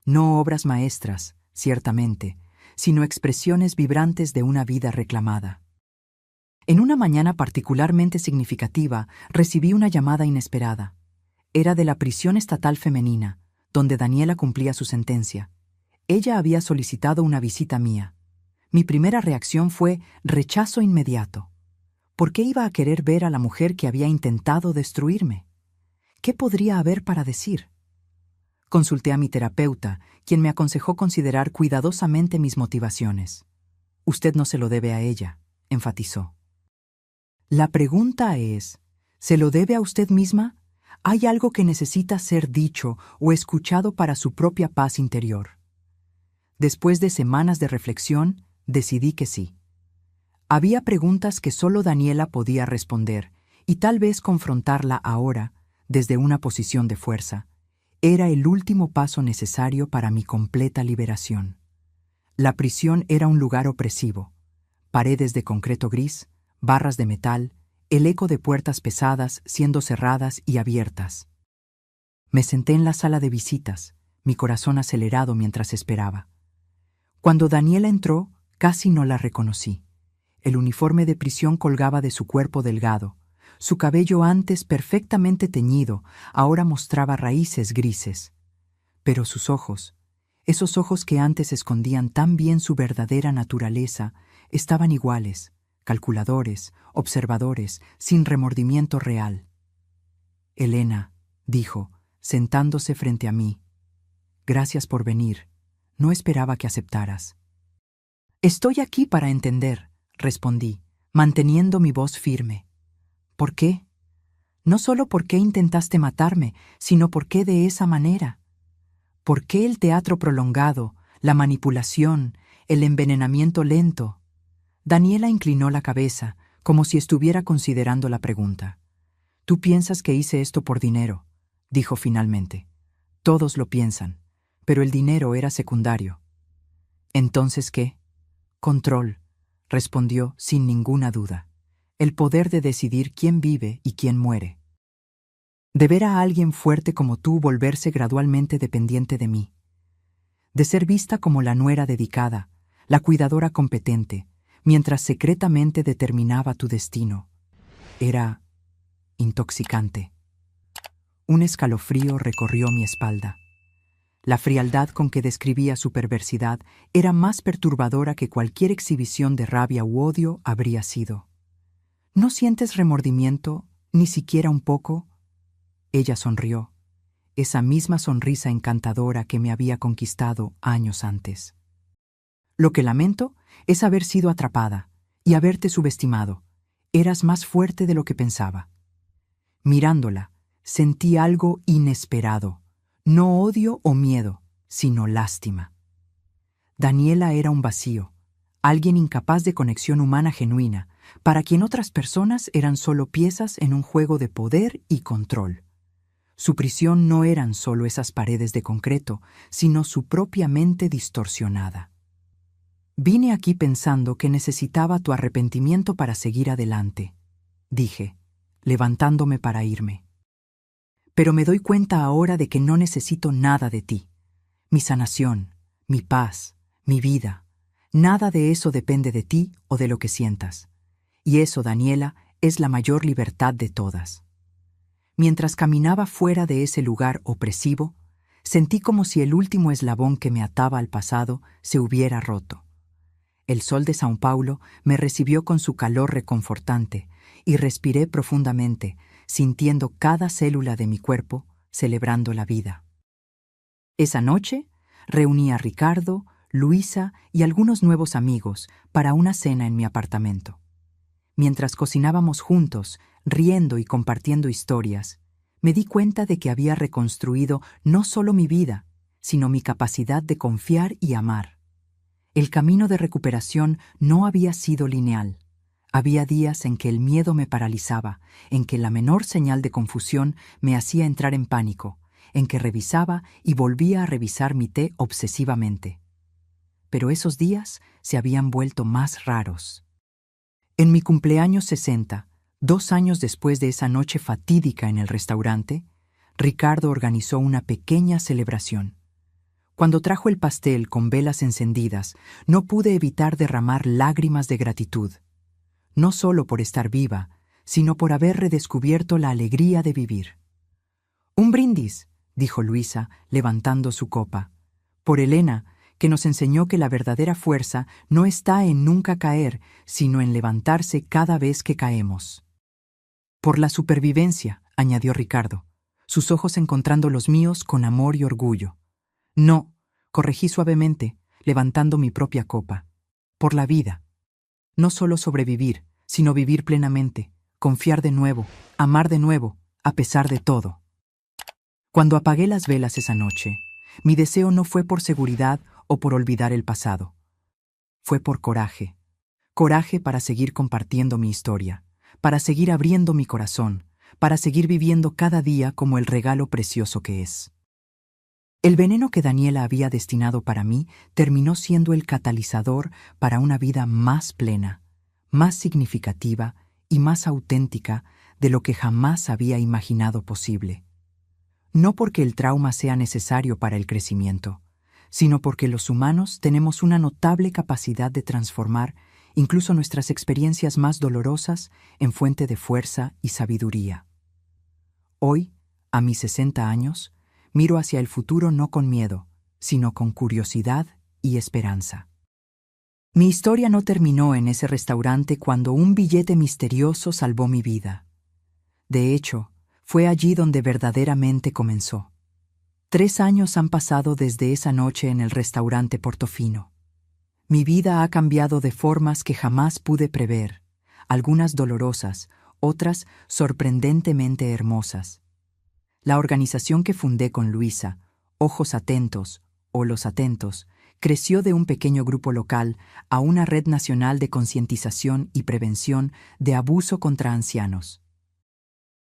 No obras maestras, ciertamente, sino expresiones vibrantes de una vida reclamada. En una mañana particularmente significativa, recibí una llamada inesperada. Era de la prisión estatal femenina, donde Daniela cumplía su sentencia. Ella había solicitado una visita mía. Mi primera reacción fue rechazo inmediato. ¿Por qué iba a querer ver a la mujer que había intentado destruirme? ¿Qué podría haber para decir? Consulté a mi terapeuta, quien me aconsejó considerar cuidadosamente mis motivaciones. «Usted no se lo debe a ella», enfatizó. La pregunta es, ¿se lo debe a usted misma? ¿Hay algo que necesita ser dicho o escuchado para su propia paz interior? Después de semanas de reflexión, decidí que sí. Había preguntas que solo Daniela podía responder, y tal vez confrontarla ahora, desde una posición de fuerza, era el último paso necesario para mi completa liberación. La prisión era un lugar opresivo: paredes de concreto gris, barras de metal, el eco de puertas pesadas siendo cerradas y abiertas. Me senté en la sala de visitas, mi corazón acelerado mientras esperaba. Cuando Daniela entró, casi no la reconocí. El uniforme de prisión colgaba de su cuerpo delgado. Su cabello, antes perfectamente teñido, ahora mostraba raíces grises. Pero sus ojos, esos ojos que antes escondían tan bien su verdadera naturaleza, estaban iguales, calculadores, observadores, sin remordimiento real. «Elena», dijo, sentándose frente a mí, «gracias por venir. No esperaba que aceptaras». «Estoy aquí para entender», respondí, manteniendo mi voz firme. «¿Por qué? No solo por qué intentaste matarme, sino por qué de esa manera. ¿Por qué el teatro prolongado, la manipulación, el envenenamiento lento?» Daniela inclinó la cabeza, como si estuviera considerando la pregunta. «Tú piensas que hice esto por dinero», dijo finalmente. «Todos lo piensan, pero el dinero era secundario». «¿Entonces qué?» «Control», respondió sin ninguna duda. «El poder de decidir quién vive y quién muere. De ver a alguien fuerte como tú volverse gradualmente dependiente de mí. De ser vista como la nuera dedicada, la cuidadora competente, mientras secretamente determinaba tu destino. Era intoxicante». Un escalofrío recorrió mi espalda. La frialdad con que describía su perversidad era más perturbadora que cualquier exhibición de rabia u odio habría sido. «¿No sientes remordimiento, ni siquiera un poco?», Ella sonrió, esa misma sonrisa encantadora que me había conquistado años antes. Lo que lamento es haber sido atrapada y haberte subestimado. Eras más fuerte de lo que pensaba. Mirándola, sentí algo inesperado, no odio o miedo, sino lástima. Daniela era un vacío, alguien incapaz de conexión humana genuina, para quien otras personas eran solo piezas en un juego de poder y control. Su prisión no eran solo esas paredes de concreto, sino su propia mente distorsionada. Vine aquí pensando que necesitaba tu arrepentimiento para seguir adelante, dije, levantándome para irme. Pero me doy cuenta ahora de que no necesito nada de ti. Mi sanación, mi paz, mi vida, nada de eso depende de ti o de lo que sientas. Y eso, Daniela, es la mayor libertad de todas. Mientras caminaba fuera de ese lugar opresivo, sentí como si el último eslabón que me ataba al pasado se hubiera roto. El sol de São Paulo me recibió con su calor reconfortante y respiré profundamente, sintiendo cada célula de mi cuerpo celebrando la vida. Esa noche reuní a Ricardo, Luisa y algunos nuevos amigos para una cena en mi apartamento. Mientras cocinábamos juntos, riendo y compartiendo historias, me di cuenta de que había reconstruido no solo mi vida, sino mi capacidad de confiar y amar. El camino de recuperación no había sido lineal. Había días en que el miedo me paralizaba, en que la menor señal de confusión me hacía entrar en pánico, en que revisaba y volvía a revisar mi té obsesivamente. Pero esos días se habían vuelto más raros. En mi cumpleaños 60, 2 años después de esa noche fatídica en el restaurante, Ricardo organizó una pequeña celebración. Cuando trajo el pastel con velas encendidas, no pude evitar derramar lágrimas de gratitud, no solo por estar viva, sino por haber redescubierto la alegría de vivir. «Un brindis», dijo Luisa, levantando su copa, «por Elena, que nos enseñó que la verdadera fuerza no está en nunca caer, sino en levantarse cada vez que caemos». «Por la supervivencia», añadió Ricardo, sus ojos encontrando los míos con amor y orgullo. «No», corregí suavemente, levantando mi propia copa. «Por la vida. No solo sobrevivir, sino vivir plenamente, confiar de nuevo, amar de nuevo, a pesar de todo». Cuando apagué las velas esa noche, mi deseo no fue por seguridad o por olvidar el pasado. Fue por coraje. Coraje para seguir compartiendo mi historia, para seguir abriendo mi corazón, para seguir viviendo cada día como el regalo precioso que es. El veneno que Daniela había destinado para mí terminó siendo el catalizador para una vida más plena, más significativa y más auténtica de lo que jamás había imaginado posible. No porque el trauma sea necesario para el crecimiento, sino porque los humanos tenemos una notable capacidad de transformar incluso nuestras experiencias más dolorosas en fuente de fuerza y sabiduría. Hoy, a mis 60 años, miro hacia el futuro no con miedo, sino con curiosidad y esperanza. Mi historia no terminó en ese restaurante cuando un billete misterioso salvó mi vida. De hecho, fue allí donde verdaderamente comenzó. 3 años han pasado desde esa noche en el restaurante Portofino. Mi vida ha cambiado de formas que jamás pude prever, algunas dolorosas, otras sorprendentemente hermosas. La organización que fundé con Luisa, Ojos Atentos, o Los Atentos, creció de un pequeño grupo local a una red nacional de concientización y prevención de abuso contra ancianos.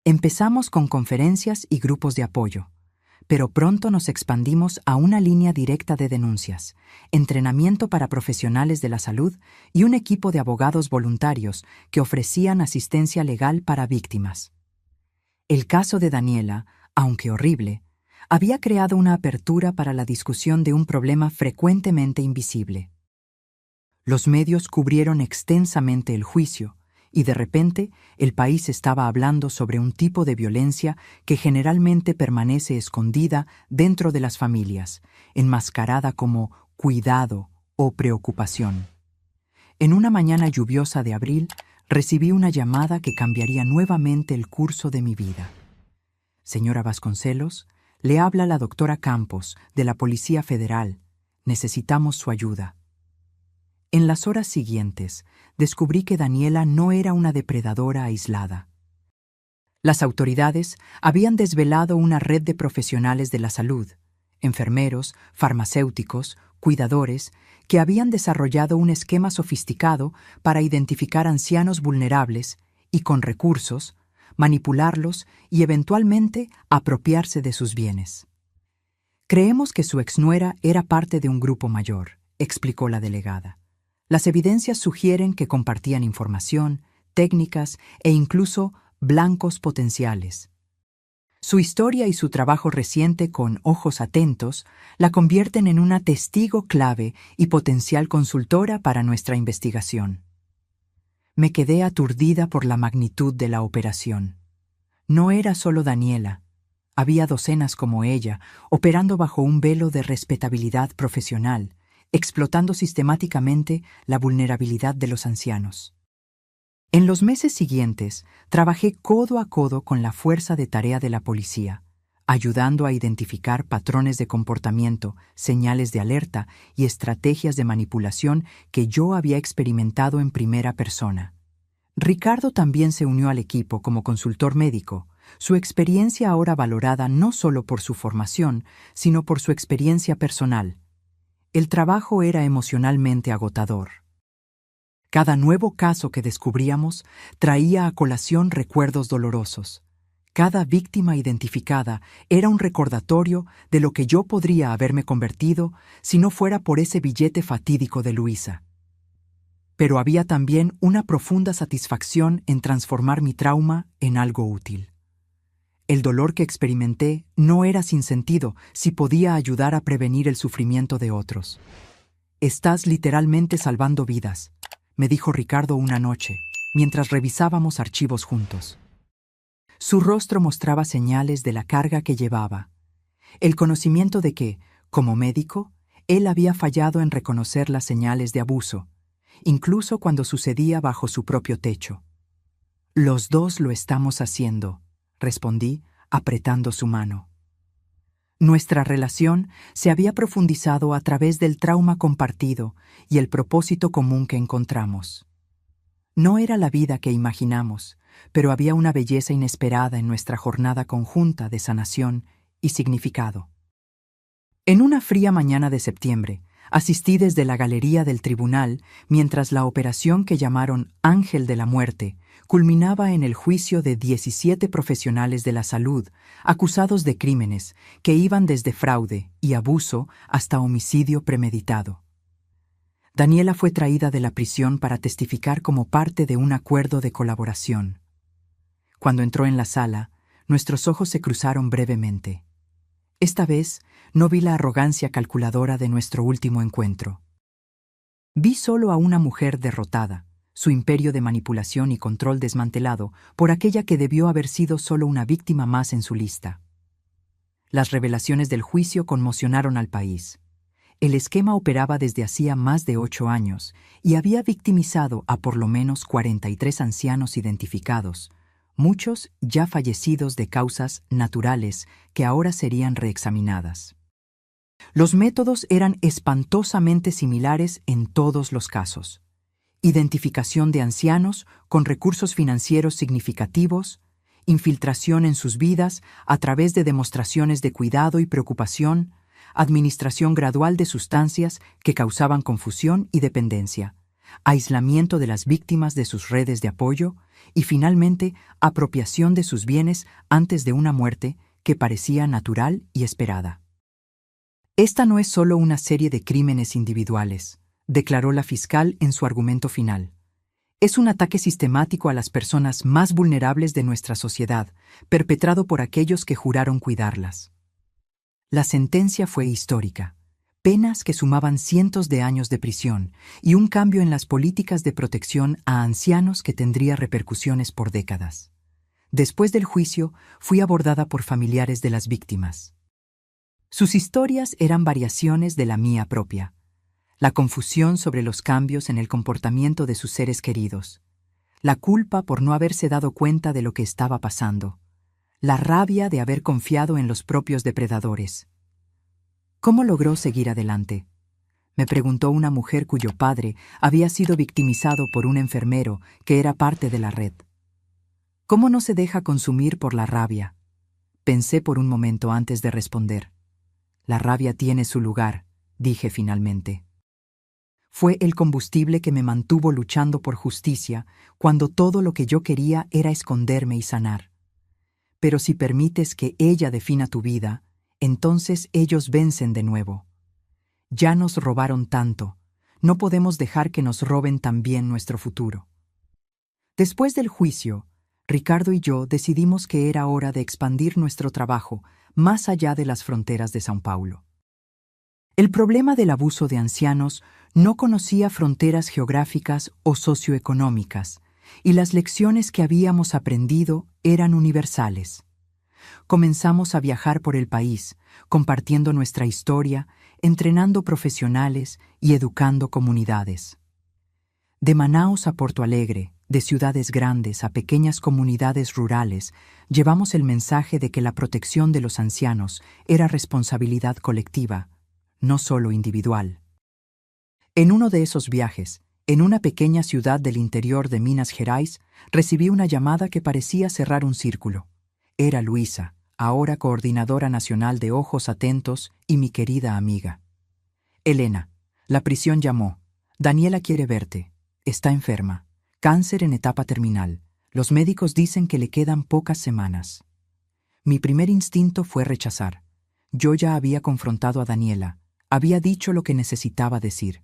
Empezamos con conferencias y grupos de apoyo, pero pronto nos expandimos a una línea directa de denuncias, entrenamiento para profesionales de la salud y un equipo de abogados voluntarios que ofrecían asistencia legal para víctimas. El caso de Daniela, aunque horrible, había creado una apertura para la discusión de un problema frecuentemente invisible. Los medios cubrieron extensamente el juicio, y de repente el país estaba hablando sobre un tipo de violencia que generalmente permanece escondida dentro de las familias, enmascarada como cuidado o preocupación. En una mañana lluviosa de abril, recibí una llamada que cambiaría nuevamente el curso de mi vida. Señora Vasconcelos, le habla la doctora Campos, de la Policía Federal. Necesitamos su ayuda. En las horas siguientes, descubrí que Daniela no era una depredadora aislada. Las autoridades habían desvelado una red de profesionales de la salud, enfermeros, farmacéuticos, cuidadores, que habían desarrollado un esquema sofisticado para identificar ancianos vulnerables y, con recursos, manipularlos y eventualmente apropiarse de sus bienes. Creemos que su exnuera era parte de un grupo mayor, explicó la delegada. Las evidencias sugieren que compartían información, técnicas e incluso blancos potenciales. Su historia y su trabajo reciente con Ojos Atentos la convierten en una testigo clave y potencial consultora para nuestra investigación. Me quedé aturdida por la magnitud de la operación. No era solo Daniela. Había docenas como ella, operando bajo un velo de respetabilidad profesional, explotando sistemáticamente la vulnerabilidad de los ancianos. En los meses siguientes, trabajé codo a codo con la fuerza de tarea de la policía, ayudando a identificar patrones de comportamiento, señales de alerta y estrategias de manipulación que yo había experimentado en primera persona. Ricardo también se unió al equipo como consultor médico, su experiencia ahora valorada no solo por su formación, sino por su experiencia personal. El trabajo era emocionalmente agotador. Cada nuevo caso que descubríamos traía a colación recuerdos dolorosos. Cada víctima identificada era un recordatorio de lo que yo podría haberme convertido si no fuera por ese billete fatídico de Luisa. Pero había también una profunda satisfacción en transformar mi trauma en algo útil. El dolor que experimenté no era sin sentido si podía ayudar a prevenir el sufrimiento de otros. «Estás literalmente salvando vidas», me dijo Ricardo una noche, mientras revisábamos archivos juntos. Su rostro mostraba señales de la carga que llevaba, el conocimiento de que, como médico, él había fallado en reconocer las señales de abuso, incluso cuando sucedía bajo su propio techo. «Los dos lo estamos haciendo», respondí, apretando su mano. Nuestra relación se había profundizado a través del trauma compartido y el propósito común que encontramos. No era la vida que imaginamos, pero había una belleza inesperada en nuestra jornada conjunta de sanación y significado. En una fría mañana de septiembre, asistí desde la galería del tribunal mientras la operación que llamaron Ángel de la Muerte culminaba en el juicio de 17 profesionales de la salud acusados de crímenes que iban desde fraude y abuso hasta homicidio premeditado. Daniela fue traída de la prisión para testificar como parte de un acuerdo de colaboración. Cuando entró en la sala, nuestros ojos se cruzaron brevemente. Esta vez no vi la arrogancia calculadora de nuestro último encuentro. Vi solo a una mujer derrotada, su imperio de manipulación y control desmantelado por aquella que debió haber sido solo una víctima más en su lista. Las revelaciones del juicio conmocionaron al país. El esquema operaba desde hacía más de 8 años y había victimizado a por lo menos 43 ancianos identificados, muchos ya fallecidos de causas naturales que ahora serían reexaminadas. Los métodos eran espantosamente similares en todos los casos. Identificación de ancianos con recursos financieros significativos, infiltración en sus vidas a través de demostraciones de cuidado y preocupación, administración gradual de sustancias que causaban confusión y dependencia, aislamiento de las víctimas de sus redes de apoyo y, finalmente, apropiación de sus bienes antes de una muerte que parecía natural y esperada. Esta no es solo una serie de crímenes individuales, declaró la fiscal en su argumento final. Es un ataque sistemático a las personas más vulnerables de nuestra sociedad, perpetrado por aquellos que juraron cuidarlas. La sentencia fue histórica. Penas que sumaban cientos de años de prisión y un cambio en las políticas de protección a ancianos que tendría repercusiones por décadas. Después del juicio, fui abordada por familiares de las víctimas. Sus historias eran variaciones de la mía propia. La confusión sobre los cambios en el comportamiento de sus seres queridos, la culpa por no haberse dado cuenta de lo que estaba pasando, la rabia de haber confiado en los propios depredadores. ¿Cómo logró seguir adelante? Me preguntó una mujer cuyo padre había sido victimizado por un enfermero que era parte de la red. ¿Cómo no se deja consumir por la rabia? Pensé por un momento antes de responder. La rabia tiene su lugar, dije finalmente. Fue el combustible que me mantuvo luchando por justicia cuando todo lo que yo quería era esconderme y sanar. Pero si permites que ella defina tu vida, entonces ellos vencen de nuevo. Ya nos robaron tanto, no podemos dejar que nos roben también nuestro futuro. Después del juicio, Ricardo y yo decidimos que era hora de expandir nuestro trabajo más allá de las fronteras de São Paulo. El problema del abuso de ancianos no conocía fronteras geográficas o socioeconómicas, y las lecciones que habíamos aprendido eran universales. Comenzamos a viajar por el país, compartiendo nuestra historia, entrenando profesionales y educando comunidades. De Manaus a Porto Alegre, de ciudades grandes a pequeñas comunidades rurales, llevamos el mensaje de que la protección de los ancianos era responsabilidad colectiva, no solo individual. En uno de esos viajes, en una pequeña ciudad del interior de Minas Gerais, recibí una llamada que parecía cerrar un círculo. Era Luisa, ahora coordinadora nacional de Ojos Atentos y mi querida amiga. Elena, la prisión llamó. Daniela quiere verte. Está enferma. Cáncer en etapa terminal. Los médicos dicen que le quedan pocas semanas. Mi primer instinto fue rechazar. Yo ya había confrontado a Daniela. Había dicho lo que necesitaba decir.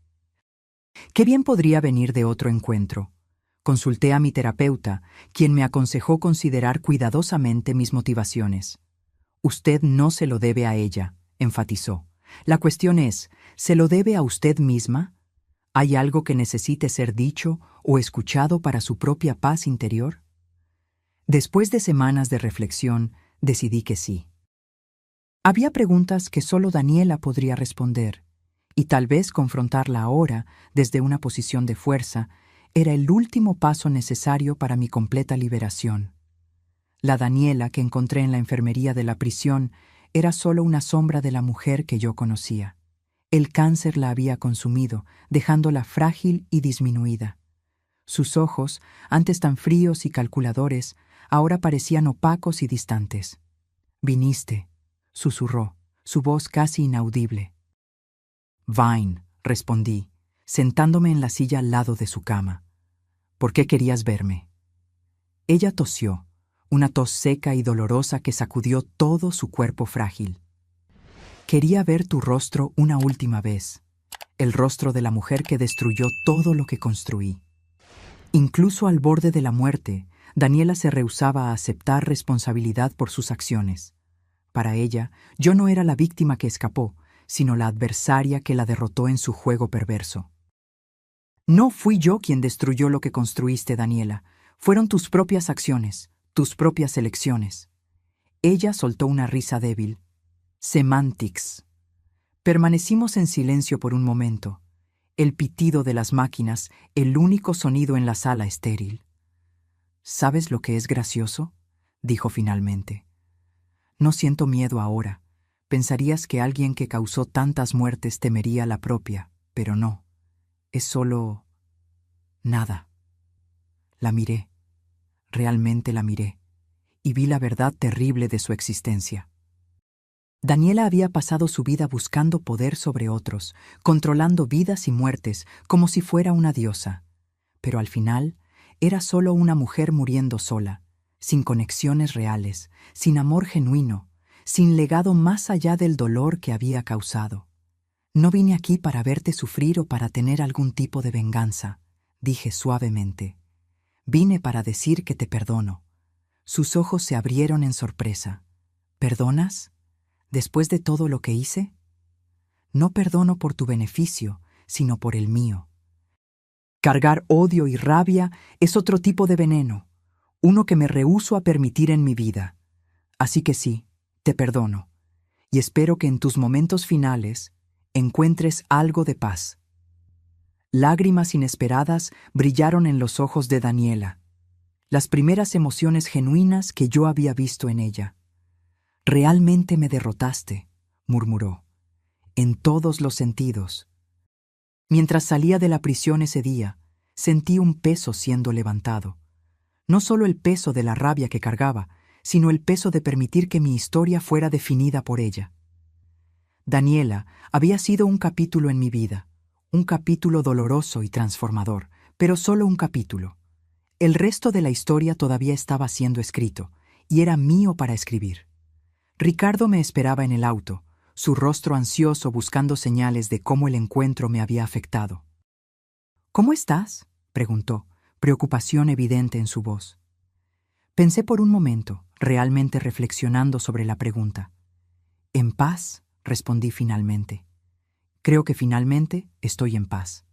¿Qué bien podría venir de otro encuentro? Consulté a mi terapeuta, quien me aconsejó considerar cuidadosamente mis motivaciones. Usted no se lo debe a ella, enfatizó. La cuestión es, ¿se lo debe a usted misma? ¿Hay algo que necesite ser dicho o escuchado para su propia paz interior? Después de semanas de reflexión, decidí que sí. Había preguntas que solo Daniela podría responder, y tal vez confrontarla ahora, desde una posición de fuerza, era el último paso necesario para mi completa liberación. La Daniela que encontré en la enfermería de la prisión era solo una sombra de la mujer que yo conocía. El cáncer la había consumido, dejándola frágil y disminuida. Sus ojos, antes tan fríos y calculadores, ahora parecían opacos y distantes. «Viniste», susurró, su voz casi inaudible. «Vine», respondí, sentándome en la silla al lado de su cama. «¿Por qué querías verme?» Ella tosió, una tos seca y dolorosa que sacudió todo su cuerpo frágil. «Quería ver tu rostro una última vez, el rostro de la mujer que destruyó todo lo que construí». Incluso al borde de la muerte, Daniela se rehusaba a aceptar responsabilidad por sus acciones. Para ella, yo no era la víctima que escapó, sino la adversaria que la derrotó en su juego perverso. «No fui yo quien destruyó lo que construiste, Daniela. Fueron tus propias acciones, tus propias elecciones». Ella soltó una risa débil. «Semantics». Permanecimos en silencio por un momento. El pitido de las máquinas, el único sonido en la sala estéril. «¿Sabes lo que es gracioso?», dijo finalmente. «No siento miedo ahora. Pensarías que alguien que causó tantas muertes temería la propia, pero no. Es solo... nada». La miré. Realmente la miré. Y vi la verdad terrible de su existencia. Daniela había pasado su vida buscando poder sobre otros, controlando vidas y muertes como si fuera una diosa. Pero al final, era solo una mujer muriendo sola, sin conexiones reales, sin amor genuino, sin legado más allá del dolor que había causado. «No vine aquí para verte sufrir o para tener algún tipo de venganza», dije suavemente. «Vine para decir que te perdono». Sus ojos se abrieron en sorpresa. «¿Perdonas? ¿Después de todo lo que hice?» «No perdono por tu beneficio, sino por el mío». Cargar odio y rabia es otro tipo de veneno, uno que me rehúso a permitir en mi vida. Así que sí, te perdono, y espero que en tus momentos finales encuentres algo de paz. Lágrimas inesperadas brillaron en los ojos de Daniela. las primeras emociones genuinas que yo había visto en ella. «Realmente me derrotaste», murmuró, «en todos los sentidos». Mientras salía de la prisión ese día, sentí un peso siendo levantado. No solo el peso de la rabia que cargaba, sino el peso de permitir que mi historia fuera definida por ella. Daniela había sido un capítulo en mi vida, un capítulo doloroso y transformador, pero solo un capítulo. El resto de la historia todavía estaba siendo escrito, y era mío para escribir. Ricardo me esperaba en el auto, su rostro ansioso buscando señales de cómo el encuentro me había afectado. «¿Cómo estás?», preguntó, preocupación evidente en su voz. Pensé por un momento, realmente reflexionando sobre la pregunta. «En paz», respondí finalmente. «Creo que finalmente estoy en paz».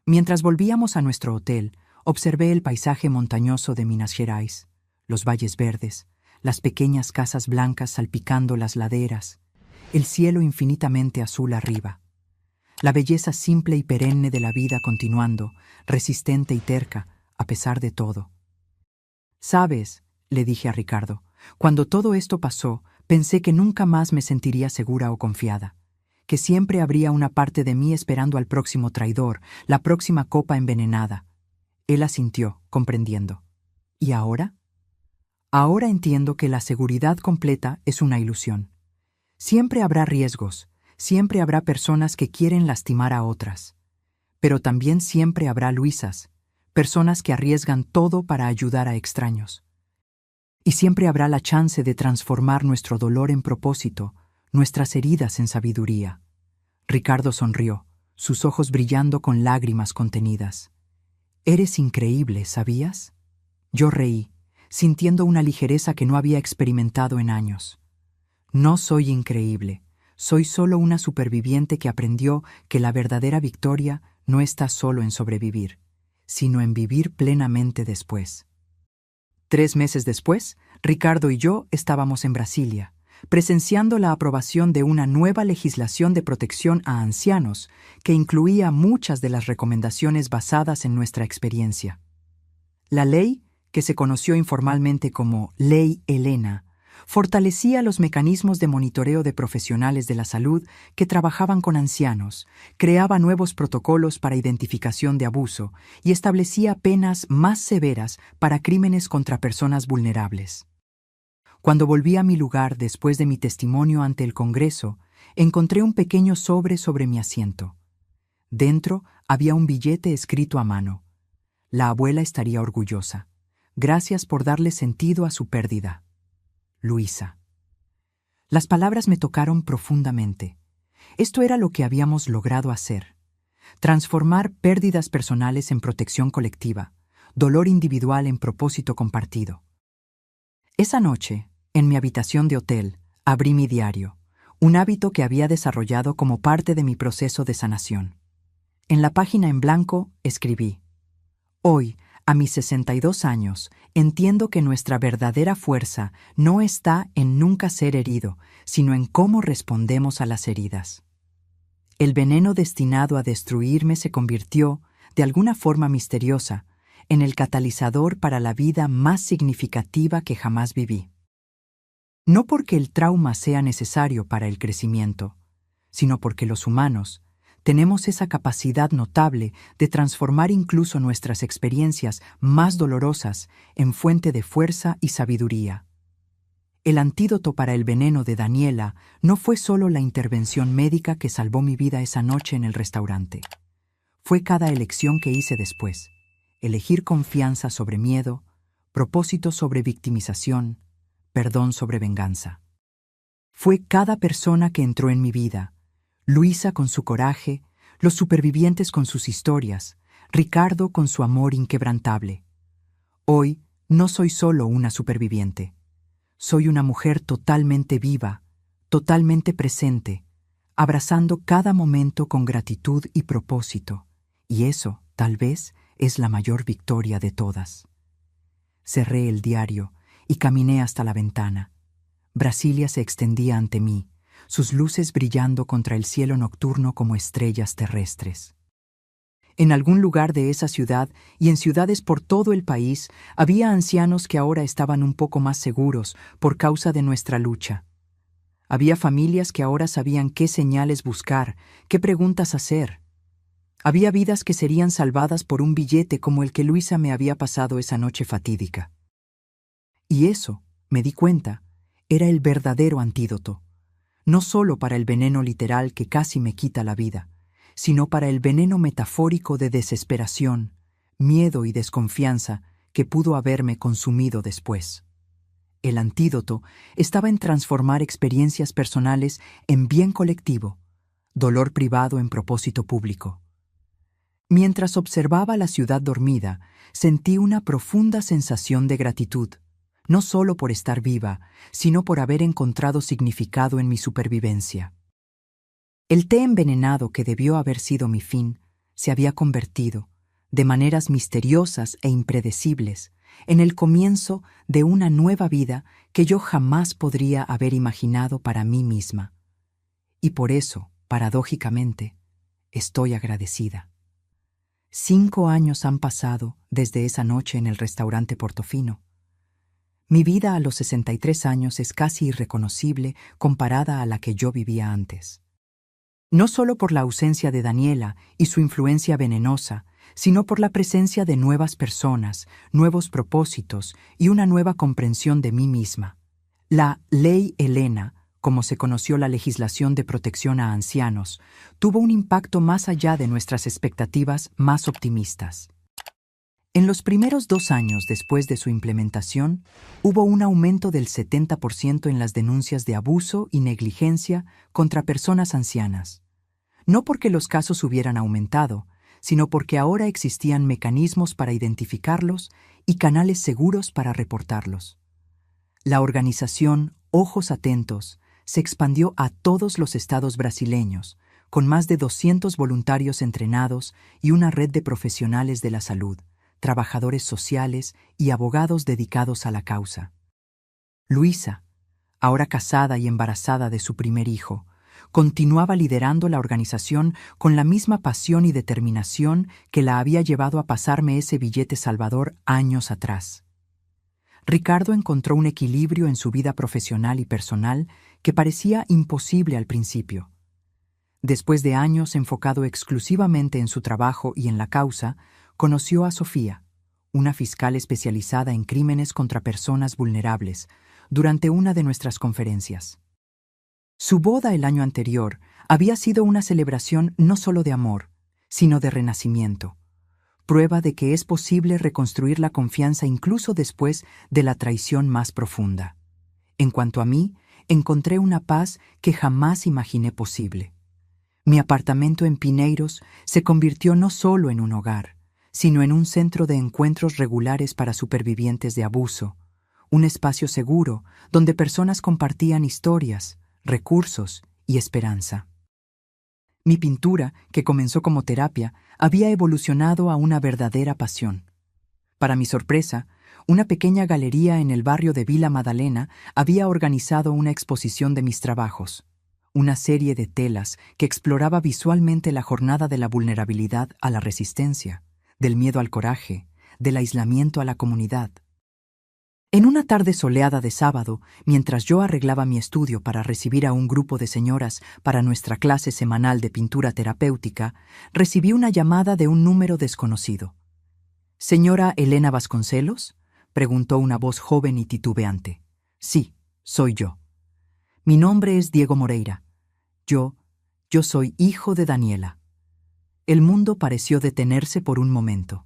Mientras volvíamos a nuestro hotel, observé el paisaje montañoso de Minas Gerais, los valles verdes, las pequeñas casas blancas salpicando las laderas, el cielo infinitamente azul arriba. La belleza simple y perenne de la vida continuando, resistente y terca, a pesar de todo. «¿Sabes?», le dije a Ricardo, «cuando todo esto pasó, pensé que nunca más me sentiría segura o confiada, que siempre habría una parte de mí esperando al próximo traidor, la próxima copa envenenada». Él asintió, comprendiendo. «¿Y ahora?». «Ahora entiendo que la seguridad completa es una ilusión. Siempre habrá riesgos, siempre habrá personas que quieren lastimar a otras. Pero también siempre habrá Luisas, personas que arriesgan todo para ayudar a extraños. Y siempre habrá la chance de transformar nuestro dolor en propósito, nuestras heridas en sabiduría». Ricardo sonrió, sus ojos brillando con lágrimas contenidas. «Eres increíble, ¿sabías?». Yo reí, sintiendo una ligereza que no había experimentado en años. «No soy increíble, soy solo una superviviente que aprendió que la verdadera victoria no está solo en sobrevivir, sino en vivir plenamente después». 3 meses después, Ricardo y yo estábamos en Brasilia, presenciando la aprobación de una nueva legislación de protección a ancianos que incluía muchas de las recomendaciones basadas en nuestra experiencia. La ley, que se conoció informalmente como Ley Helena, fortalecía los mecanismos de monitoreo de profesionales de la salud que trabajaban con ancianos, creaba nuevos protocolos para identificación de abuso y establecía penas más severas para crímenes contra personas vulnerables. Cuando volví a mi lugar después de mi testimonio ante el Congreso, encontré un pequeño sobre mi asiento. Dentro había un billete escrito a mano. La abuela estaría orgullosa. Gracias por darle sentido a su pérdida. Luisa. Las palabras me tocaron profundamente. Esto era lo que habíamos logrado hacer. Transformar pérdidas personales en protección colectiva, dolor individual en propósito compartido. Esa noche, en mi habitación de hotel, abrí mi diario, un hábito que había desarrollado como parte de mi proceso de sanación. En la página en blanco escribí: «Hoy, a mis 62 años, entiendo que nuestra verdadera fuerza no está en nunca ser herido, sino en cómo respondemos a las heridas». El veneno destinado a destruirme se convirtió, de alguna forma misteriosa, en el catalizador para la vida más significativa que jamás viví. No porque el trauma sea necesario para el crecimiento, sino porque los humanos tenemos esa capacidad notable de transformar incluso nuestras experiencias más dolorosas en fuente de fuerza y sabiduría. El antídoto para el veneno de Daniela no fue solo la intervención médica que salvó mi vida esa noche en el restaurante. Fue cada elección que hice después. Elegir confianza sobre miedo, propósito sobre victimización, perdón sobre venganza. Fue cada persona que entró en mi vida, Luisa con su coraje, los supervivientes con sus historias, Ricardo con su amor inquebrantable. Hoy no soy solo una superviviente. Soy una mujer totalmente viva, totalmente presente, abrazando cada momento con gratitud y propósito. Y eso, tal vez, es la mayor victoria de todas. Cerré el diario y caminé hasta la ventana. Brasilia se extendía ante mí, sus luces brillando contra el cielo nocturno como estrellas terrestres. En algún lugar de esa ciudad y en ciudades por todo el país había ancianos que ahora estaban un poco más seguros por causa de nuestra lucha. Había familias que ahora sabían qué señales buscar, qué preguntas hacer. Había vidas que serían salvadas por un billete como el que Luisa me había pasado esa noche fatídica. Y eso, me di cuenta, era el verdadero antídoto, no solo para el veneno literal que casi me quita la vida, sino para el veneno metafórico de desesperación, miedo y desconfianza que pudo haberme consumido después. El antídoto estaba en transformar experiencias personales en bien colectivo, dolor privado en propósito público. Mientras observaba la ciudad dormida, sentí una profunda sensación de gratitud, no solo por estar viva, sino por haber encontrado significado en mi supervivencia. El té envenenado que debió haber sido mi fin se había convertido, de maneras misteriosas e impredecibles, en el comienzo de una nueva vida que yo jamás podría haber imaginado para mí misma. Y por eso, paradójicamente, estoy agradecida. 5 años han pasado desde esa noche en el restaurante Portofino. Mi vida a los 63 años es casi irreconocible comparada a la que yo vivía antes. No solo por la ausencia de Daniela y su influencia venenosa, sino por la presencia de nuevas personas, nuevos propósitos y una nueva comprensión de mí misma. La Ley Helena, como se conoció la legislación de protección a ancianos, tuvo un impacto más allá de nuestras expectativas más optimistas. En los primeros 2 años después de su implementación, hubo un aumento del 70% en las denuncias de abuso y negligencia contra personas ancianas. No porque los casos hubieran aumentado, sino porque ahora existían mecanismos para identificarlos y canales seguros para reportarlos. La organización Ojos Atentos se expandió a todos los estados brasileños, con más de 200 voluntarios entrenados y una red de profesionales de la salud, trabajadores sociales y abogados dedicados a la causa. Luisa, ahora casada y embarazada de su primer hijo, continuaba liderando la organización con la misma pasión y determinación que la había llevado a pasarme ese billete salvador años atrás. Ricardo encontró un equilibrio en su vida profesional y personal que parecía imposible al principio. Después de años enfocado exclusivamente en su trabajo y en la causa, conoció a Sofía, una fiscal especializada en crímenes contra personas vulnerables, durante una de nuestras conferencias. Su boda el año anterior había sido una celebración no solo de amor, sino de renacimiento, prueba de que es posible reconstruir la confianza incluso después de la traición más profunda. En cuanto a mí, encontré una paz que jamás imaginé posible. Mi apartamento en Pinheiros se convirtió no solo en un hogar, sino en un centro de encuentros regulares para supervivientes de abuso, un espacio seguro donde personas compartían historias, recursos y esperanza. Mi pintura, que comenzó como terapia, había evolucionado a una verdadera pasión. Para mi sorpresa, una pequeña galería en el barrio de Vila Madalena había organizado una exposición de mis trabajos, una serie de telas que exploraba visualmente la jornada de la vulnerabilidad a la resistencia, del miedo al coraje, del aislamiento a la comunidad. En una tarde soleada de sábado, mientras yo arreglaba mi estudio para recibir a un grupo de señoras para nuestra clase semanal de pintura terapéutica, recibí una llamada de un número desconocido. «¿Señora Elena Vasconcelos?», preguntó una voz joven y titubeante. «Sí, soy yo. Mi nombre es Diego Moreira. Yo soy hijo de Daniela». El mundo pareció detenerse por un momento.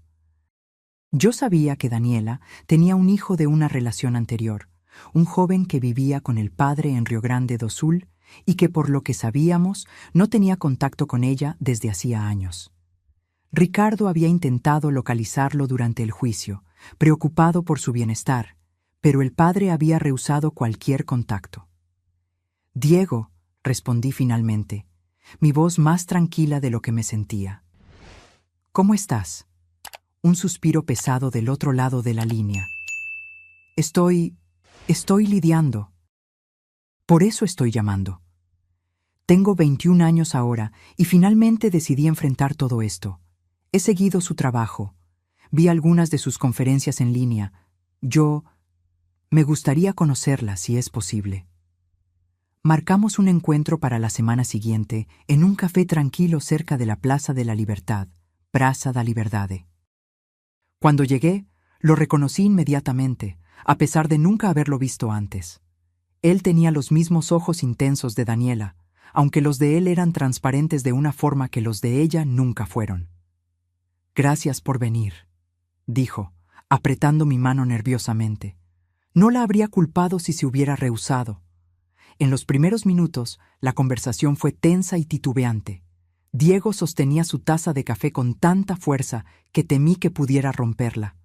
Yo sabía que Daniela tenía un hijo de una relación anterior, un joven que vivía con el padre en Río Grande do Sul y que, por lo que sabíamos, no tenía contacto con ella desde hacía años. Ricardo había intentado localizarlo durante el juicio, preocupado por su bienestar, pero el padre había rehusado cualquier contacto. «Diego», respondí finalmente, mi voz más tranquila de lo que me sentía. «¿Cómo estás?». Un suspiro pesado del otro lado de la línea. Estoy lidiando. Por eso estoy llamando. Tengo 21 años ahora y finalmente decidí enfrentar todo esto. He seguido su trabajo. Vi algunas de sus conferencias en línea. Me gustaría conocerla si es posible. Marcamos un encuentro para la semana siguiente en un café tranquilo cerca de la Plaza de la Libertad, Praça da Liberdade. Cuando llegué, lo reconocí inmediatamente, a pesar de nunca haberlo visto antes. Él tenía los mismos ojos intensos de Daniela, aunque los de él eran transparentes de una forma que los de ella nunca fueron. «Gracias por venir», dijo, apretando mi mano nerviosamente. No la habría culpado si se hubiera rehusado. En los primeros minutos, la conversación fue tensa y titubeante. Diego sostenía su taza de café con tanta fuerza que temí que pudiera romperla.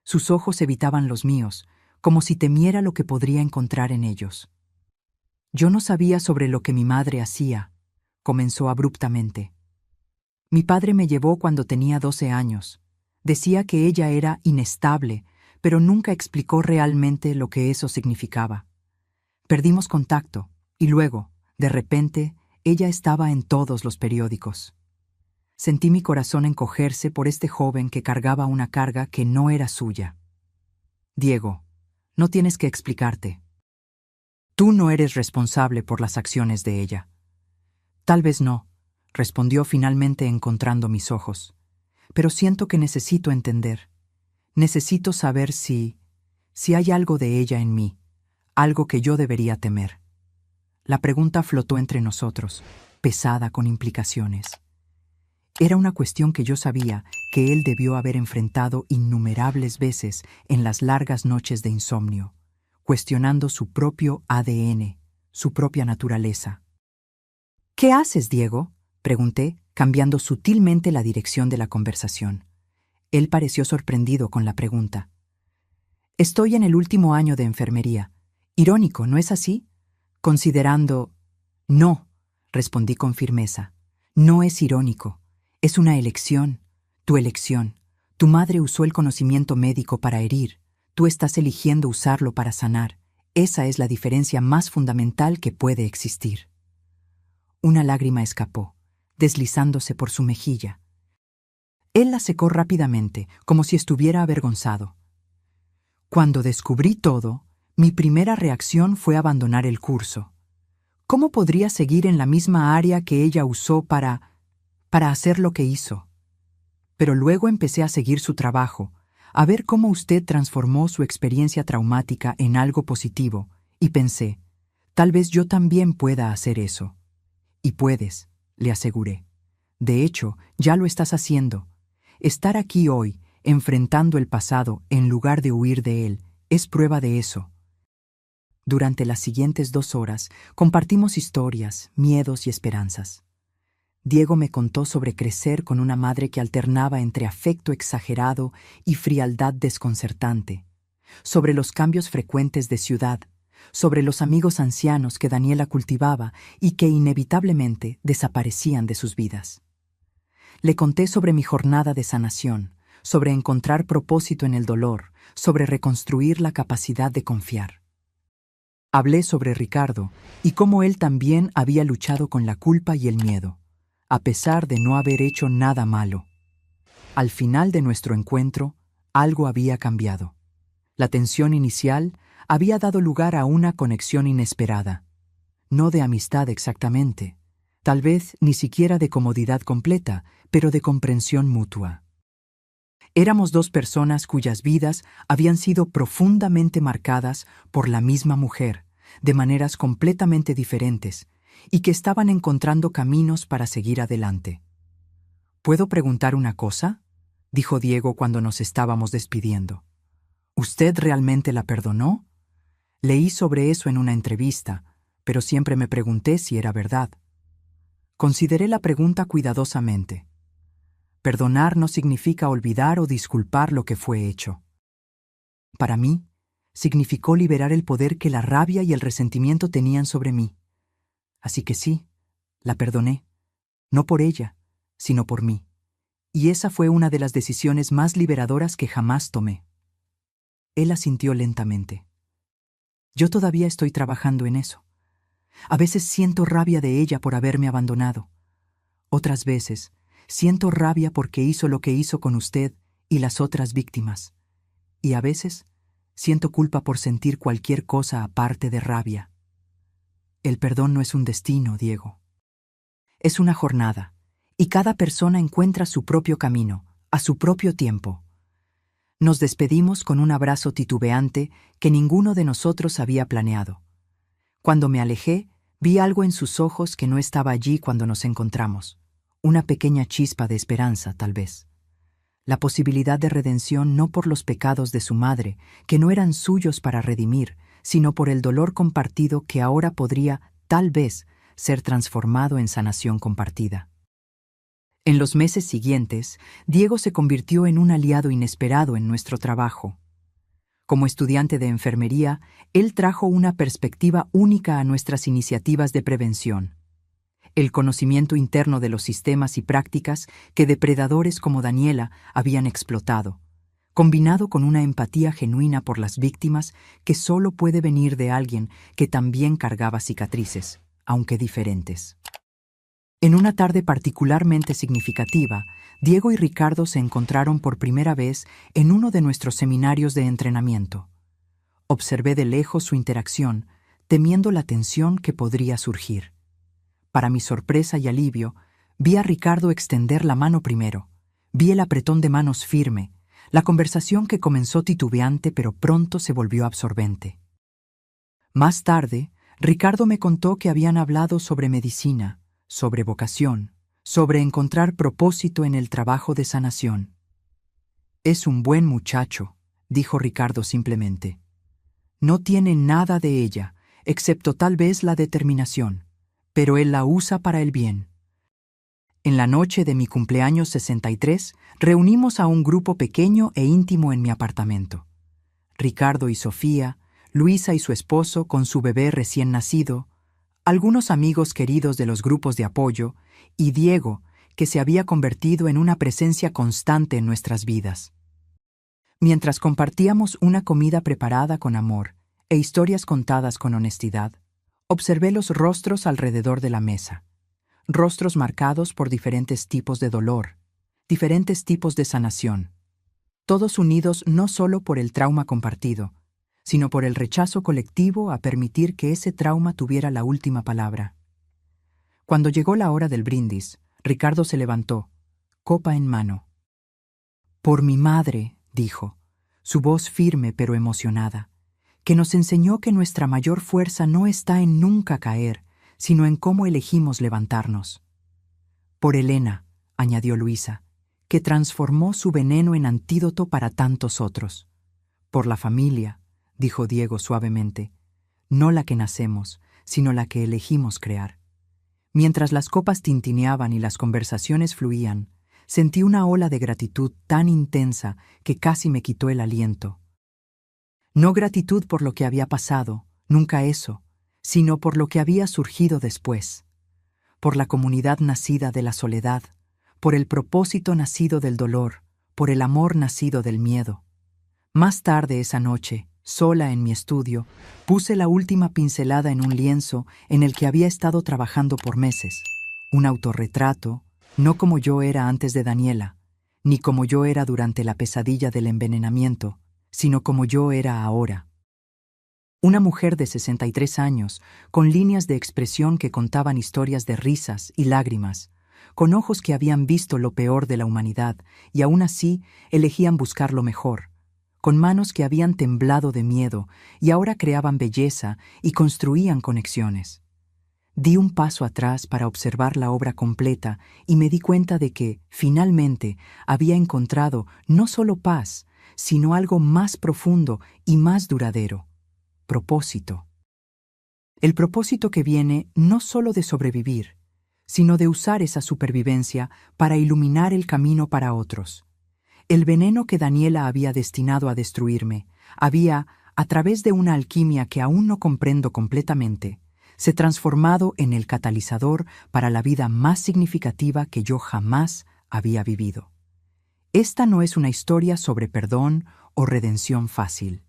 Sus ojos evitaban los míos, como si temiera lo que podría encontrar en ellos. «Yo no sabía sobre lo que mi madre hacía», comenzó abruptamente. «Mi padre me llevó cuando tenía 12 años. Decía que ella era inestable, pero nunca explicó realmente lo que eso significaba. Perdimos contacto, y luego, de repente, ella estaba en todos los periódicos. Sentí mi corazón encogerse por este joven que cargaba una carga que no era suya. Diego, no tienes que explicarte. Tú no eres responsable por las acciones de ella». «Tal vez no», respondió finalmente encontrando mis ojos. «Pero siento que necesito entender. Necesito saber si hay algo de ella en mí, algo que yo debería temer». La pregunta flotó entre nosotros, pesada con implicaciones. Era una cuestión que yo sabía que él debió haber enfrentado innumerables veces en las largas noches de insomnio, cuestionando su propio ADN, su propia naturaleza. «¿Qué haces, Diego?», pregunté, cambiando sutilmente la dirección de la conversación. Él pareció sorprendido con la pregunta. «Estoy en el último año de enfermería. Irónico, ¿no es así? Considerando...» «No», respondí con firmeza. «No es irónico. Es una elección. Tu elección. Tu madre usó el conocimiento médico para herir. Tú estás eligiendo usarlo para sanar. Esa es la diferencia más fundamental que puede existir». Una lágrima escapó, deslizándose por su mejilla. Él la secó rápidamente, como si estuviera avergonzado. «Cuando descubrí todo, mi primera reacción fue abandonar el curso. ¿Cómo podría seguir en la misma área que ella usó para hacer lo que hizo? Pero luego empecé a seguir su trabajo, a ver cómo usted transformó su experiencia traumática en algo positivo, y pensé, tal vez yo también pueda hacer eso». «Y puedes», le aseguré. «De hecho, ya lo estás haciendo. Estar aquí hoy, enfrentando el pasado en lugar de huir de él, es prueba de eso». Durante las siguientes 2 horas, compartimos historias, miedos y esperanzas. Diego me contó sobre crecer con una madre que alternaba entre afecto exagerado y frialdad desconcertante, sobre los cambios frecuentes de ciudad, sobre los amigos ancianos que Daniela cultivaba y que inevitablemente desaparecían de sus vidas. Le conté sobre mi jornada de sanación, sobre encontrar propósito en el dolor, sobre reconstruir la capacidad de confiar. Hablé sobre Ricardo y cómo él también había luchado con la culpa y el miedo, a pesar de no haber hecho nada malo. Al final de nuestro encuentro, algo había cambiado. La tensión inicial había dado lugar a una conexión inesperada. No de amistad exactamente, tal vez ni siquiera de comodidad completa, pero de comprensión mutua. Éramos 2 personas cuyas vidas habían sido profundamente marcadas por la misma mujer, de maneras completamente diferentes, y que estaban encontrando caminos para seguir adelante. «¿Puedo preguntar una cosa?», dijo Diego cuando nos estábamos despidiendo. «¿Usted realmente la perdonó? Leí sobre eso en una entrevista, pero siempre me pregunté si era verdad». Consideré la pregunta cuidadosamente. Perdonar no significa olvidar o disculpar lo que fue hecho. Para mí, significó liberar el poder que la rabia y el resentimiento tenían sobre mí. Así que sí, la perdoné, no por ella, sino por mí. Y esa fue una de las decisiones más liberadoras que jamás tomé. Él asintió lentamente. Yo todavía estoy trabajando en eso. A veces siento rabia de ella por haberme abandonado. Otras veces Siento rabia porque hizo lo que hizo con usted y las otras víctimas. Y a veces siento culpa por sentir cualquier cosa aparte de rabia. El perdón no es un destino, Diego. Es una jornada, y cada persona encuentra su propio camino, a su propio tiempo. Nos despedimos con un abrazo titubeante que ninguno de nosotros había planeado. Cuando me alejé, vi algo en sus ojos que no estaba allí cuando nos encontramos. Una pequeña chispa de esperanza, tal vez. La posibilidad de redención no por los pecados de su madre, que no eran suyos para redimir, sino por el dolor compartido que ahora podría, tal vez, ser transformado en sanación compartida. En los meses siguientes, Diego se convirtió en un aliado inesperado en nuestro trabajo. Como estudiante de enfermería, él trajo una perspectiva única a nuestras iniciativas de prevención. El conocimiento interno de los sistemas y prácticas que depredadores como Daniela habían explotado, combinado con una empatía genuina por las víctimas que solo puede venir de alguien que también cargaba cicatrices, aunque diferentes. En una tarde particularmente significativa, Diego y Ricardo se encontraron por primera vez en uno de nuestros seminarios de entrenamiento. Observé de lejos su interacción, temiendo la tensión que podría surgir. Para mi sorpresa y alivio, vi a Ricardo extender la mano primero. Vi el apretón de manos firme, la conversación que comenzó titubeante pero pronto se volvió absorbente. Más tarde, Ricardo me contó que habían hablado sobre medicina, sobre vocación, sobre encontrar propósito en el trabajo de sanación. «Es un buen muchacho», dijo Ricardo simplemente. «No tiene nada de ella, excepto tal vez la determinación, pero él la usa para el bien». En la noche de mi cumpleaños 63, reunimos a un grupo pequeño e íntimo en mi apartamento. Ricardo y Sofía, Luisa y su esposo con su bebé recién nacido, algunos amigos queridos de los grupos de apoyo, y Diego, que se había convertido en una presencia constante en nuestras vidas. Mientras compartíamos una comida preparada con amor e historias contadas con honestidad, observé los rostros alrededor de la mesa. Rostros marcados por diferentes tipos de dolor, diferentes tipos de sanación. Todos unidos no solo por el trauma compartido, sino por el rechazo colectivo a permitir que ese trauma tuviera la última palabra. Cuando llegó la hora del brindis, Ricardo se levantó, copa en mano. «Por mi madre», dijo, su voz firme pero emocionada, que nos enseñó que nuestra mayor fuerza no está en nunca caer, sino en cómo elegimos levantarnos. «Por Elena», añadió Luisa, que transformó su veneno en antídoto para tantos otros. «Por la familia», dijo Diego suavemente, «no la que nacemos, sino la que elegimos crear». Mientras las copas tintineaban y las conversaciones fluían, sentí una ola de gratitud tan intensa que casi me quitó el aliento. No gratitud por lo que había pasado, nunca eso, sino por lo que había surgido después. Por la comunidad nacida de la soledad, por el propósito nacido del dolor, por el amor nacido del miedo. Más tarde esa noche, sola en mi estudio, puse la última pincelada en un lienzo en el que había estado trabajando por meses. Un autorretrato, no como yo era antes de Daniela, ni como yo era durante la pesadilla del envenenamiento, sino como yo era ahora. Una mujer de 63 años, con líneas de expresión que contaban historias de risas y lágrimas, con ojos que habían visto lo peor de la humanidad y aún así elegían buscar lo mejor, con manos que habían temblado de miedo y ahora creaban belleza y construían conexiones. Di un paso atrás para observar la obra completa y me di cuenta de que, finalmente, había encontrado no solo paz, sino algo más profundo y más duradero: propósito. El propósito que viene no solo de sobrevivir, sino de usar esa supervivencia para iluminar el camino para otros. El veneno que Daniela había destinado a destruirme había, a través de una alquimia que aún no comprendo completamente, se transformado en el catalizador para la vida más significativa que yo jamás había vivido. Esta no es una historia sobre perdón o redención fácil.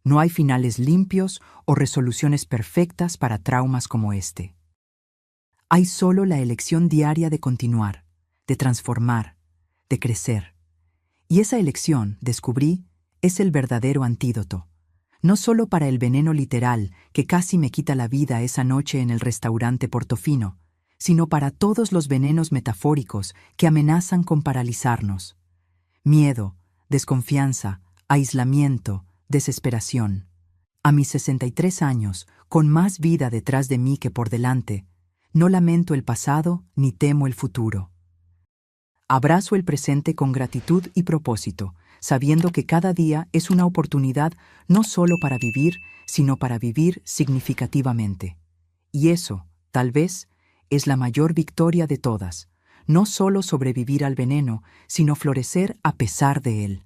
No hay finales limpios o resoluciones perfectas para traumas como este. Hay solo la elección diaria de continuar, de transformar, de crecer. Y esa elección, descubrí, es el verdadero antídoto. No solo para el veneno literal que casi me quita la vida esa noche en el restaurante Portofino, sino para todos los venenos metafóricos que amenazan con paralizarnos. Miedo, desconfianza, aislamiento, desesperación. A mis 63 años, con más vida detrás de mí que por delante, no lamento el pasado ni temo el futuro. Abrazo el presente con gratitud y propósito, sabiendo que cada día es una oportunidad no solo para vivir, sino para vivir significativamente. Y eso, tal vez, es la mayor victoria de todas, no solo sobrevivir al veneno, sino florecer a pesar de él.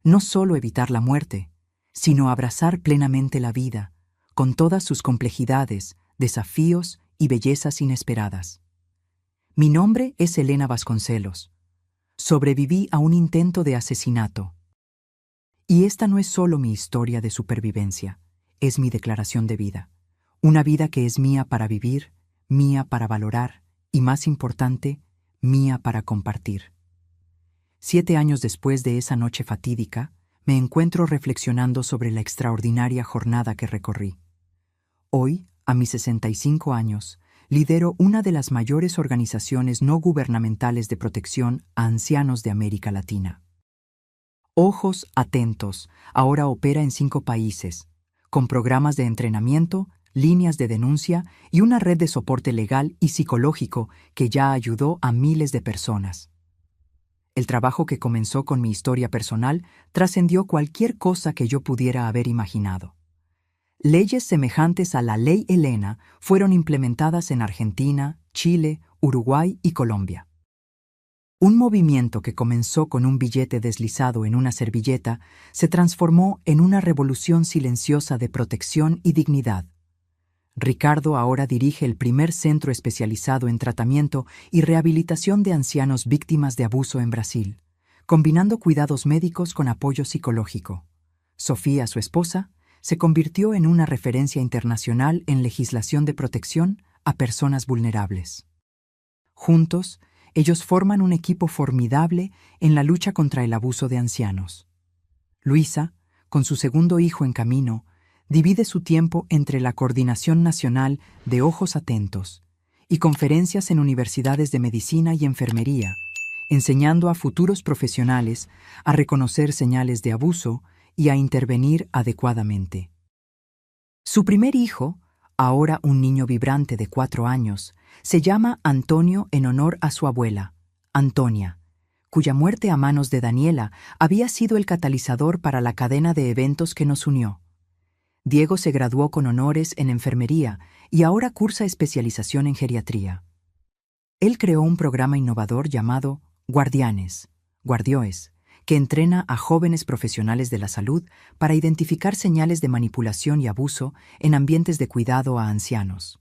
No solo evitar la muerte, sino abrazar plenamente la vida, con todas sus complejidades, desafíos y bellezas inesperadas. Mi nombre es Elena Vasconcelos. Sobreviví a un intento de asesinato. Y esta no es solo mi historia de supervivencia, es mi declaración de vida. Una vida que es mía para vivir, mía para valorar y, más importante, mía para compartir. 7 años después de esa noche fatídica, me encuentro reflexionando sobre la extraordinaria jornada que recorrí. Hoy, a mis 65 años, lidero una de las mayores organizaciones no gubernamentales de protección a ancianos de América Latina. Ojos Atentos ahora opera en 5 países, con programas de entrenamiento, líneas de denuncia y una red de soporte legal y psicológico que ya ayudó a miles de personas. El trabajo que comenzó con mi historia personal trascendió cualquier cosa que yo pudiera haber imaginado. Leyes semejantes a la Ley Elena fueron implementadas en Argentina, Chile, Uruguay y Colombia. Un movimiento que comenzó con un billete deslizado en una servilleta se transformó en una revolución silenciosa de protección y dignidad. Ricardo ahora dirige el primer centro especializado en tratamiento y rehabilitación de ancianos víctimas de abuso en Brasil, combinando cuidados médicos con apoyo psicológico. Sofía, su esposa, se convirtió en una referencia internacional en legislación de protección a personas vulnerables. Juntos, ellos forman un equipo formidable en la lucha contra el abuso de ancianos. Luisa, con su segundo hijo en camino, divide su tiempo entre la Coordinación Nacional de Ojos Atentos y conferencias en universidades de medicina y enfermería, enseñando a futuros profesionales a reconocer señales de abuso y a intervenir adecuadamente. Su primer hijo, ahora un niño vibrante de 4 años, se llama Antonio en honor a su abuela, Antonia, cuya muerte a manos de Daniela había sido el catalizador para la cadena de eventos que nos unió. Diego se graduó con honores en enfermería y ahora cursa especialización en geriatría. Él creó un programa innovador llamado Guardioes, que entrena a jóvenes profesionales de la salud para identificar señales de manipulación y abuso en ambientes de cuidado a ancianos.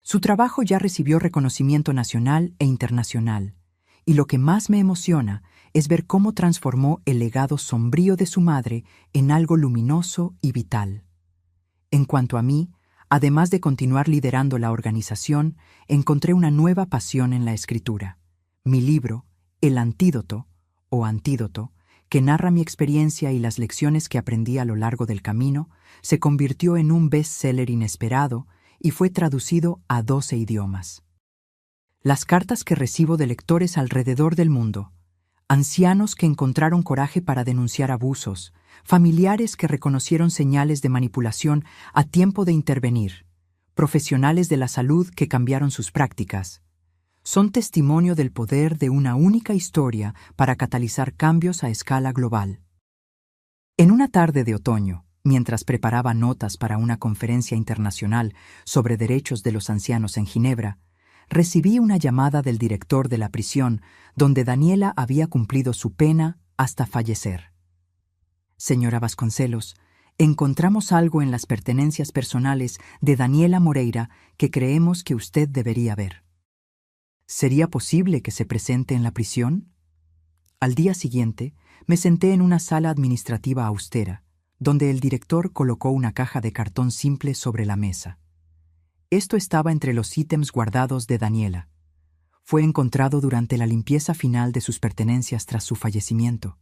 Su trabajo ya recibió reconocimiento nacional e internacional, y lo que más me emociona es ver cómo transformó el legado sombrío de su madre en algo luminoso y vital. En cuanto a mí, además de continuar liderando la organización, encontré una nueva pasión en la escritura. Mi libro, El Antídoto, o Antídoto, que narra mi experiencia y las lecciones que aprendí a lo largo del camino, se convirtió en un bestseller inesperado y fue traducido a 12 idiomas. Las cartas que recibo de lectores alrededor del mundo, ancianos que encontraron coraje para denunciar abusos, familiares que reconocieron señales de manipulación a tiempo de intervenir, profesionales de la salud que cambiaron sus prácticas, son testimonio del poder de una única historia para catalizar cambios a escala global. En una tarde de otoño, mientras preparaba notas para una conferencia internacional sobre derechos de los ancianos en Ginebra, recibí una llamada del director de la prisión donde Daniela había cumplido su pena hasta fallecer. Señora Vasconcelos, encontramos algo en las pertenencias personales de Daniela Moreira que creemos que usted debería ver. ¿Sería posible que se presente en la prisión? Al día siguiente, me senté en una sala administrativa austera, donde el director colocó una caja de cartón simple sobre la mesa. Esto estaba entre los ítems guardados de Daniela. Fue encontrado durante la limpieza final de sus pertenencias tras su fallecimiento.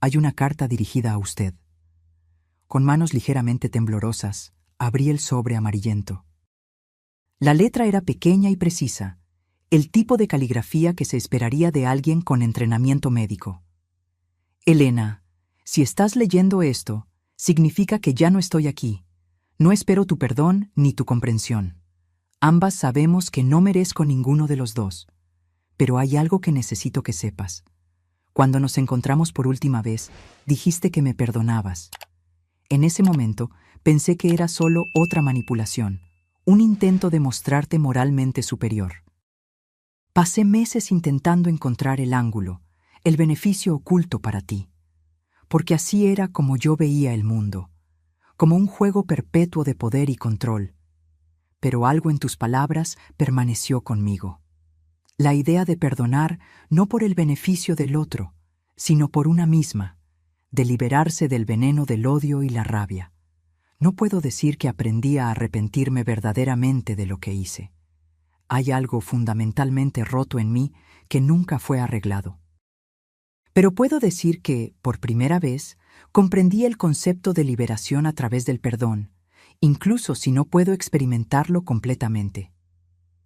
Hay una carta dirigida a usted. Con manos ligeramente temblorosas, abrí el sobre amarillento. La letra era pequeña y precisa, el tipo de caligrafía que se esperaría de alguien con entrenamiento médico. Elena, si estás leyendo esto, significa que ya no estoy aquí. No espero tu perdón ni tu comprensión. Ambas sabemos que no merezco ninguno de los dos. Pero hay algo que necesito que sepas. Cuando nos encontramos por última vez, dijiste que me perdonabas. En ese momento, pensé que era solo otra manipulación, un intento de mostrarte moralmente superior. Pasé meses intentando encontrar el ángulo, el beneficio oculto para ti, porque así era como yo veía el mundo, como un juego perpetuo de poder y control. Pero algo en tus palabras permaneció conmigo. La idea de perdonar no por el beneficio del otro, sino por una misma, de liberarse del veneno del odio y la rabia. No puedo decir que aprendí a arrepentirme verdaderamente de lo que hice. Hay algo fundamentalmente roto en mí que nunca fue arreglado. Pero puedo decir que, por primera vez, comprendí el concepto de liberación a través del perdón, incluso si no puedo experimentarlo completamente.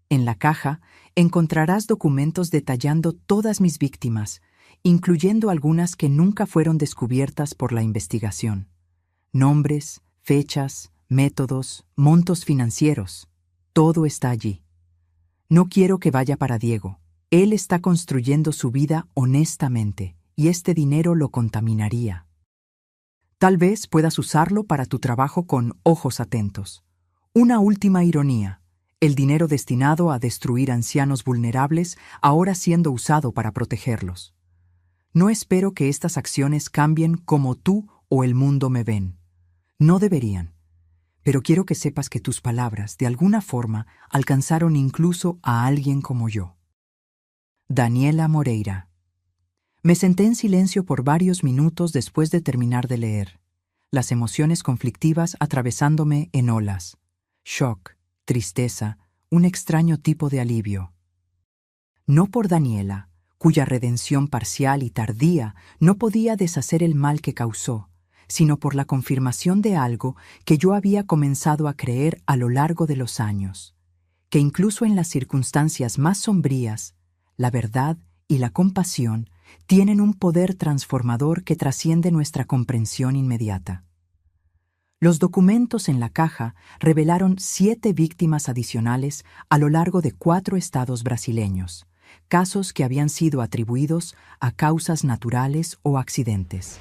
En la caja encontrarás documentos detallando todas mis víctimas, incluyendo algunas que nunca fueron descubiertas por la investigación. Nombres, fechas, métodos, montos financieros, todo está allí. No quiero que vaya para Diego. Él está construyendo su vida honestamente, y este dinero lo contaminaría. Tal vez puedas usarlo para tu trabajo con ojos atentos. Una última ironía. El dinero destinado a destruir ancianos vulnerables ahora siendo usado para protegerlos. No espero que estas acciones cambien como tú o el mundo me ven. No deberían. Pero quiero que sepas que tus palabras, de alguna forma, alcanzaron incluso a alguien como yo. Daniela Moreira. Me senté en silencio por varios minutos después de terminar de leer, las emociones conflictivas atravesándome en olas. Shock, tristeza, un extraño tipo de alivio. No por Daniela, cuya redención parcial y tardía no podía deshacer el mal que causó, sino por la confirmación de algo que yo había comenzado a creer a lo largo de los años, que incluso en las circunstancias más sombrías, la verdad y la compasión tienen un poder transformador que trasciende nuestra comprensión inmediata. Los documentos en la caja revelaron 7 víctimas adicionales a lo largo de 4 estados brasileños, casos que habían sido atribuidos a causas naturales o accidentes.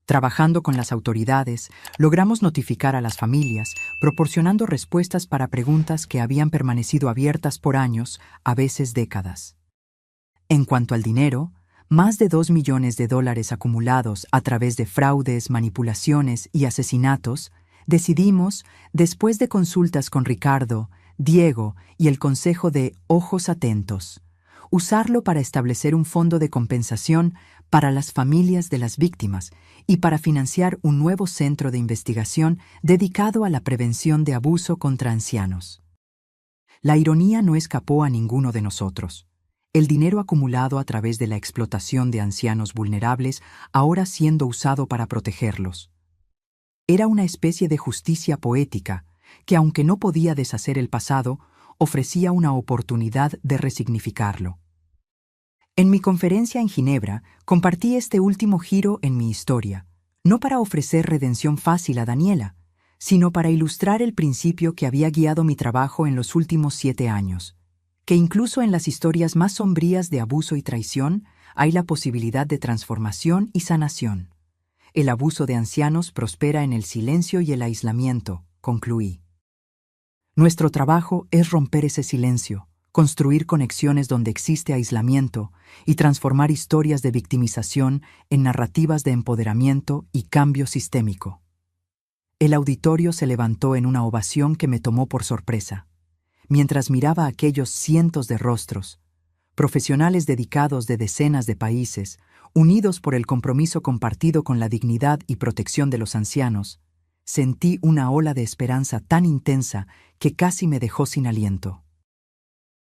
Trabajando con las autoridades, logramos notificar a las familias, proporcionando respuestas para preguntas que habían permanecido abiertas por años, a veces décadas. En cuanto al dinero, más de $2 millones acumulados a través de fraudes, manipulaciones y asesinatos, decidimos, después de consultas con Ricardo, Diego y el Consejo de Ojos Atentos, usarlo para establecer un fondo de compensación para las familias de las víctimas y para financiar un nuevo centro de investigación dedicado a la prevención de abuso contra ancianos. La ironía no escapó a ninguno de nosotros. El dinero acumulado a través de la explotación de ancianos vulnerables ahora siendo usado para protegerlos. Era una especie de justicia poética que, aunque no podía deshacer el pasado, ofrecía una oportunidad de resignificarlo. En mi conferencia en Ginebra, compartí este último giro en mi historia, no para ofrecer redención fácil a Daniela, sino para ilustrar el principio que había guiado mi trabajo en los últimos 7 años, que incluso en las historias más sombrías de abuso y traición hay la posibilidad de transformación y sanación. El abuso de ancianos prospera en el silencio y el aislamiento, concluí. Nuestro trabajo es romper ese silencio, construir conexiones donde existe aislamiento y transformar historias de victimización en narrativas de empoderamiento y cambio sistémico. El auditorio se levantó en una ovación que me tomó por sorpresa. Mientras miraba aquellos cientos de rostros, profesionales dedicados de decenas de países, unidos por el compromiso compartido con la dignidad y protección de los ancianos, sentí una ola de esperanza tan intensa que casi me dejó sin aliento.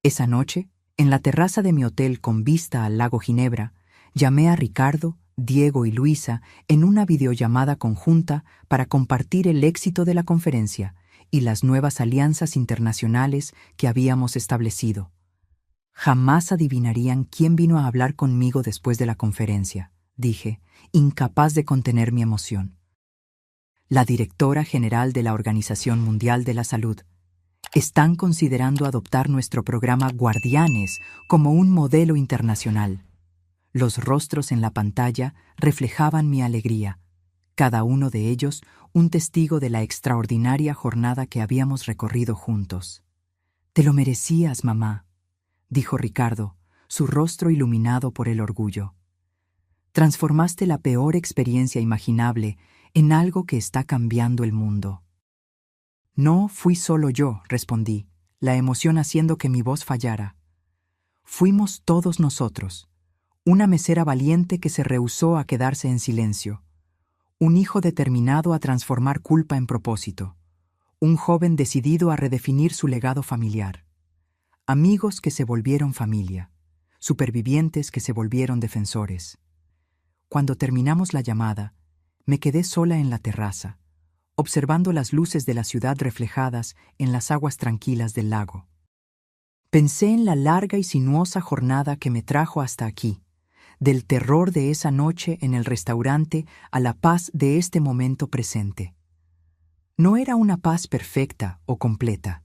Esa noche, En la terraza de mi hotel con vista al lago Ginebra, llamé a Ricardo, Diego y Luisa en una videollamada conjunta para compartir el éxito de la conferencia y las nuevas alianzas internacionales que habíamos establecido. Jamás adivinarían quién vino a hablar conmigo después de la conferencia, dije, incapaz de contener mi emoción. La directora general de la Organización Mundial de la Salud. Están considerando adoptar nuestro programa Guardianes como un modelo internacional. Los rostros en la pantalla reflejaban mi alegría, cada uno de ellos un testigo de la extraordinaria jornada que habíamos recorrido juntos. «Te lo merecías, mamá», dijo Ricardo, su rostro iluminado por el orgullo. «Transformaste la peor experiencia imaginable en algo que está cambiando el mundo». «No fui solo yo», respondí, la emoción haciendo que mi voz fallara. «Fuimos todos nosotros. Una mesera valiente que se rehusó a quedarse en silencio. Un hijo determinado a transformar culpa en propósito. Un joven decidido a redefinir su legado familiar. Amigos que se volvieron familia. Supervivientes que se volvieron defensores». Cuando terminamos la llamada, me quedé sola en la terraza, observando las luces de la ciudad reflejadas en las aguas tranquilas del lago. Pensé en la larga y sinuosa jornada que me trajo hasta aquí, del terror de esa noche en el restaurante a la paz de este momento presente. No era una paz perfecta o completa.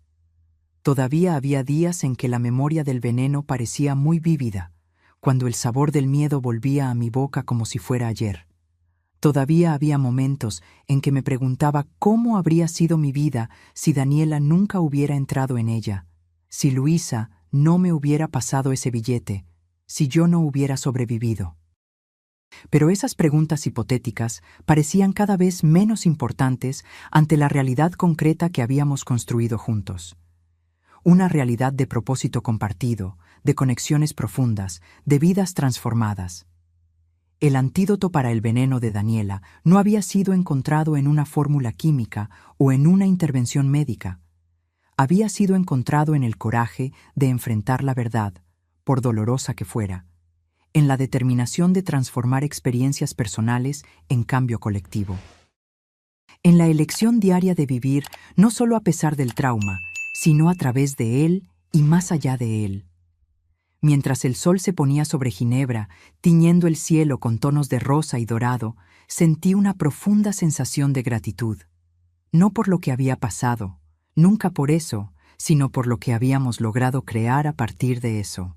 Todavía había días en que la memoria del veneno parecía muy vívida, cuando el sabor del miedo volvía a mi boca como si fuera ayer. Todavía había momentos en que me preguntaba cómo habría sido mi vida si Daniela nunca hubiera entrado en ella, si Luisa no me hubiera pasado ese billete, si yo no hubiera sobrevivido. Pero esas preguntas hipotéticas parecían cada vez menos importantes ante la realidad concreta que habíamos construido juntos. Una realidad de propósito compartido, de conexiones profundas, de vidas transformadas. El antídoto para el veneno de Daniela no había sido encontrado en una fórmula química o en una intervención médica. Había sido encontrado en el coraje de enfrentar la verdad, por dolorosa que fuera, en la determinación de transformar experiencias personales en cambio colectivo. En la elección diaria de vivir no solo a pesar del trauma, sino a través de él y más allá de él. Mientras el sol se ponía sobre Ginebra, tiñendo el cielo con tonos de rosa y dorado, sentí una profunda sensación de gratitud. No por lo que había pasado, nunca por eso, sino por lo que habíamos logrado crear a partir de eso.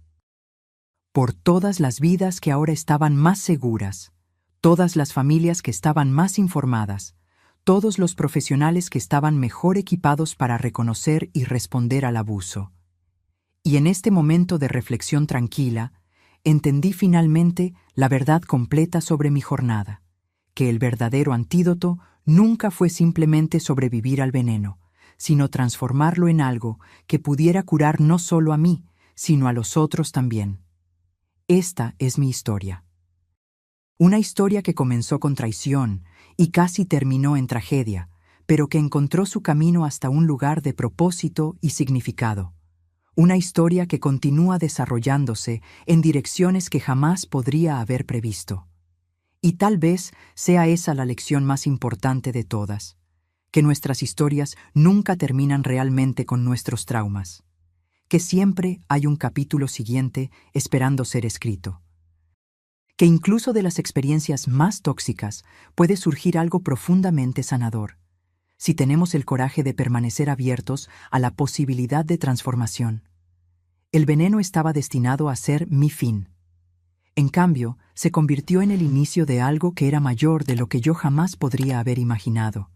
Por todas las vidas que ahora estaban más seguras, todas las familias que estaban más informadas, todos los profesionales que estaban mejor equipados para reconocer y responder al abuso. Y en este momento de reflexión tranquila, entendí finalmente la verdad completa sobre mi jornada, que el verdadero antídoto nunca fue simplemente sobrevivir al veneno, sino transformarlo en algo que pudiera curar no solo a mí, sino a los otros también. Esta es mi historia. Una historia que comenzó con traición y casi terminó en tragedia, pero que encontró su camino hasta un lugar de propósito y significado. Una historia que continúa desarrollándose en direcciones que jamás podría haber previsto. Y tal vez sea esa la lección más importante de todas, que nuestras historias nunca terminan realmente con nuestros traumas, que siempre hay un capítulo siguiente esperando ser escrito, que incluso de las experiencias más tóxicas puede surgir algo profundamente sanador, si tenemos el coraje de permanecer abiertos a la posibilidad de transformación. El veneno estaba destinado a ser mi fin. En cambio, se convirtió en el inicio de algo que era mayor de lo que yo jamás podría haber imaginado.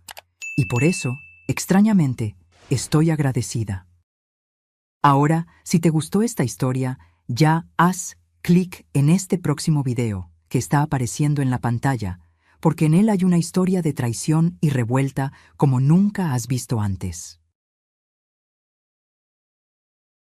Y por eso, extrañamente, estoy agradecida. Ahora, si te gustó esta historia, ya haz clic en este próximo video que está apareciendo en la pantalla, porque en él hay una historia de traición y revuelta como nunca has visto antes.